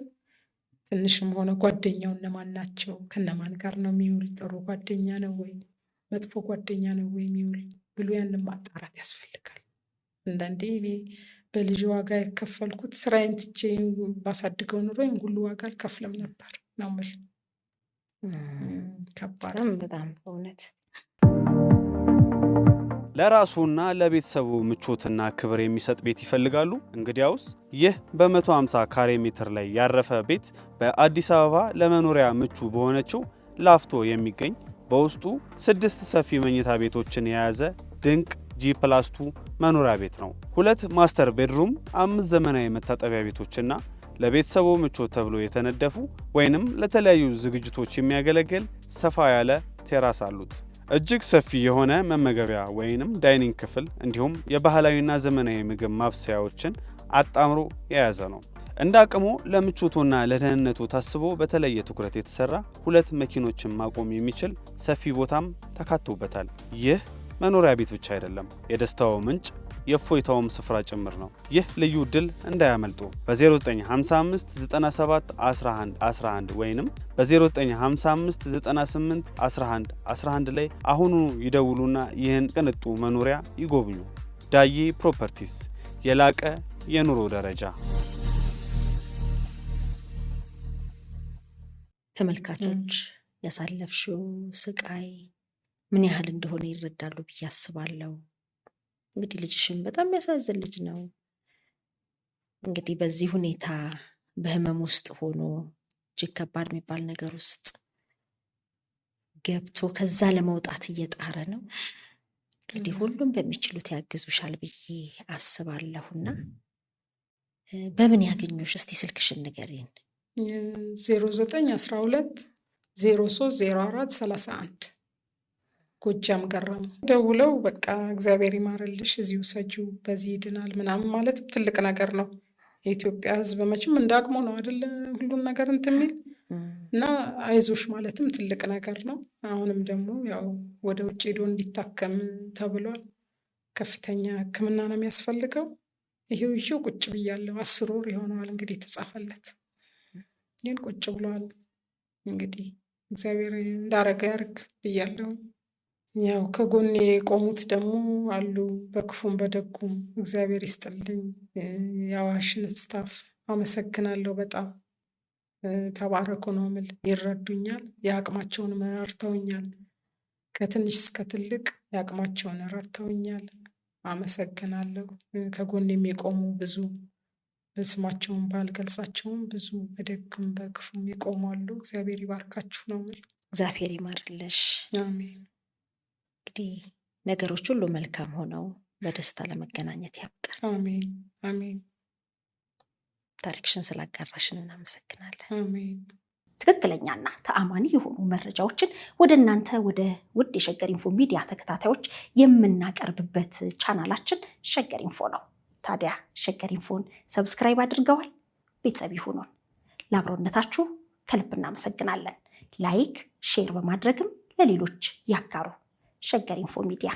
ትንሽም ሆነ ጓደኛው እነማን ናቸው፣ ከነማን ጋር ነው የሚውል፣ ጥሩ ጓደኛ ነው ወይ መጥፎ ጓደኛ ነው ወይ የሚውል ብሎ ያንን ማጣራት ያስፈልጋል። አንዳንዴ እኔ በልጅ ዋጋ የከፈልኩት ስራዬን ትቼ ባሳድገው ኑሮ ይህን ሁሉ ዋጋ አልከፍልም ነበር ነው የምልሽ። ከባድ በጣም እውነት። ለራሱና ለቤተሰቡ ምቾትና ክብር የሚሰጥ ቤት ይፈልጋሉ? እንግዲያውስ ይህ በ150 ካሬ ሜትር ላይ ያረፈ ቤት በአዲስ አበባ ለመኖሪያ ምቹ በሆነችው ላፍቶ የሚገኝ በውስጡ 6 ሰፊ መኝታ ቤቶችን የያዘ ድንቅ G+2 መኖሪያ ቤት ነው። 2 ማስተር ቤድሩም፣ 5 ዘመናዊ መታጠቢያ ቤቶችና ለቤተሰቡ ምቾት ተብሎ የተነደፉ ወይንም ለተለያዩ ዝግጅቶች የሚያገለግል ሰፋ ያለ ቴራስ አሉት። እጅግ ሰፊ የሆነ መመገቢያ ወይንም ዳይኒንግ ክፍል እንዲሁም የባህላዊና ዘመናዊ ምግብ ማብሰያዎችን አጣምሮ የያዘ ነው። እንደ አቅሙ ለምቾቱና ለደህንነቱ ታስቦ በተለየ ትኩረት የተሰራ 2 መኪኖችን ማቆም የሚችል ሰፊ ቦታም ተካቶበታል። ይህ መኖሪያ ቤት ብቻ አይደለም፣ የደስታው ምንጭ የእፎይታውም ስፍራ ጭምር ነው። ይህ ልዩ ዕድል እንዳያመልጡ። በ0955 97 11 11 ወይንም በ0955 98 11 11 ላይ አሁኑ ይደውሉና ይህን ቅንጡ መኖሪያ ይጎብኙ። ዳዬ ፕሮፐርቲስ፣ የላቀ የኑሮ ደረጃ። ተመልካቾች ያሳለፍሽው ስቃይ ምን ያህል እንደሆነ ይረዳሉ ብዬ አስባለሁ። እንግዲህ ልጅሽም በጣም የሚያሳዝን ልጅ ነው። እንግዲህ በዚህ ሁኔታ በህመም ውስጥ ሆኖ እጅግ ከባድ የሚባል ነገር ውስጥ ገብቶ ከዛ ለመውጣት እየጣረ ነው። እንግዲህ ሁሉም በሚችሉት ያግዙሻል ብዬ አስባለሁና በምን ያገኙሽ? እስቲ ስልክሽን ንገሪን። 0912 03 04 31 ጎጃም ገረመው ደውለው በቃ እግዚአብሔር ይማርልሽ እዚሁ ሰጂው በዚህ ይድናል ምናምን ማለት ትልቅ ነገር ነው። የኢትዮጵያ ሕዝብ መቼም እንዳቅሙ ነው አይደለ ሁሉን ነገር እንትን የሚል እና አይዞሽ ማለትም ትልቅ ነገር ነው። አሁንም ደግሞ ያው ወደ ውጭ ሄዶ እንዲታከም ተብሏል። ከፍተኛ ሕክምና ነው የሚያስፈልገው። ይሄው ይዤው ቁጭ ብያለሁ። 10 ወር ይሆነዋል እንግዲህ የተጻፈለት ግን ቁጭ ብሏል። እንግዲህ እግዚአብሔር እንዳረገ ያርግ ብያለሁ። ያው ከጎኔ የቆሙት ደግሞ አሉ በክፉም በደጉም እግዚአብሔር ይስጥልኝ። የአዋሽን ስታፍ አመሰግናለሁ በጣም ተባረኩ ነው የምል። ይረዱኛል፣ የአቅማቸውን ረድተውኛል። ከትንሽ እስከ ትልቅ የአቅማቸውን ረድተውኛል። አመሰግናለሁ። ከጎኔም የቆሙ ብዙ ስማቸውን ባልገልጻቸውም ብዙ በደግም በክፉም ይቆማሉ። እግዚአብሔር ይባርካችሁ ነው የምል። እግዚአብሔር ይማርልሽ። አሜን። እንግዲህ ነገሮች ሁሉ መልካም ሆነው በደስታ ለመገናኘት ያብቃል። አሜን አሜን ታሪክሽን ስላጋራሽን እናመሰግናለን። አሜን። ትክክለኛና ተአማኒ የሆኑ መረጃዎችን ወደ እናንተ ወደ ውድ የሸገር ኢንፎ ሚዲያ ተከታታዮች የምናቀርብበት ቻናላችን ሸገር ኢንፎ ነው። ታዲያ ሸገር ኢንፎን ሰብስክራይብ አድርገዋል? ቤተሰብ ይሁኑን። ለአብሮነታችሁ ከልብ እናመሰግናለን። ላይክ፣ ሼር በማድረግም ለሌሎች ያጋሩ። ሸገር ኢንፎ ሚዲያ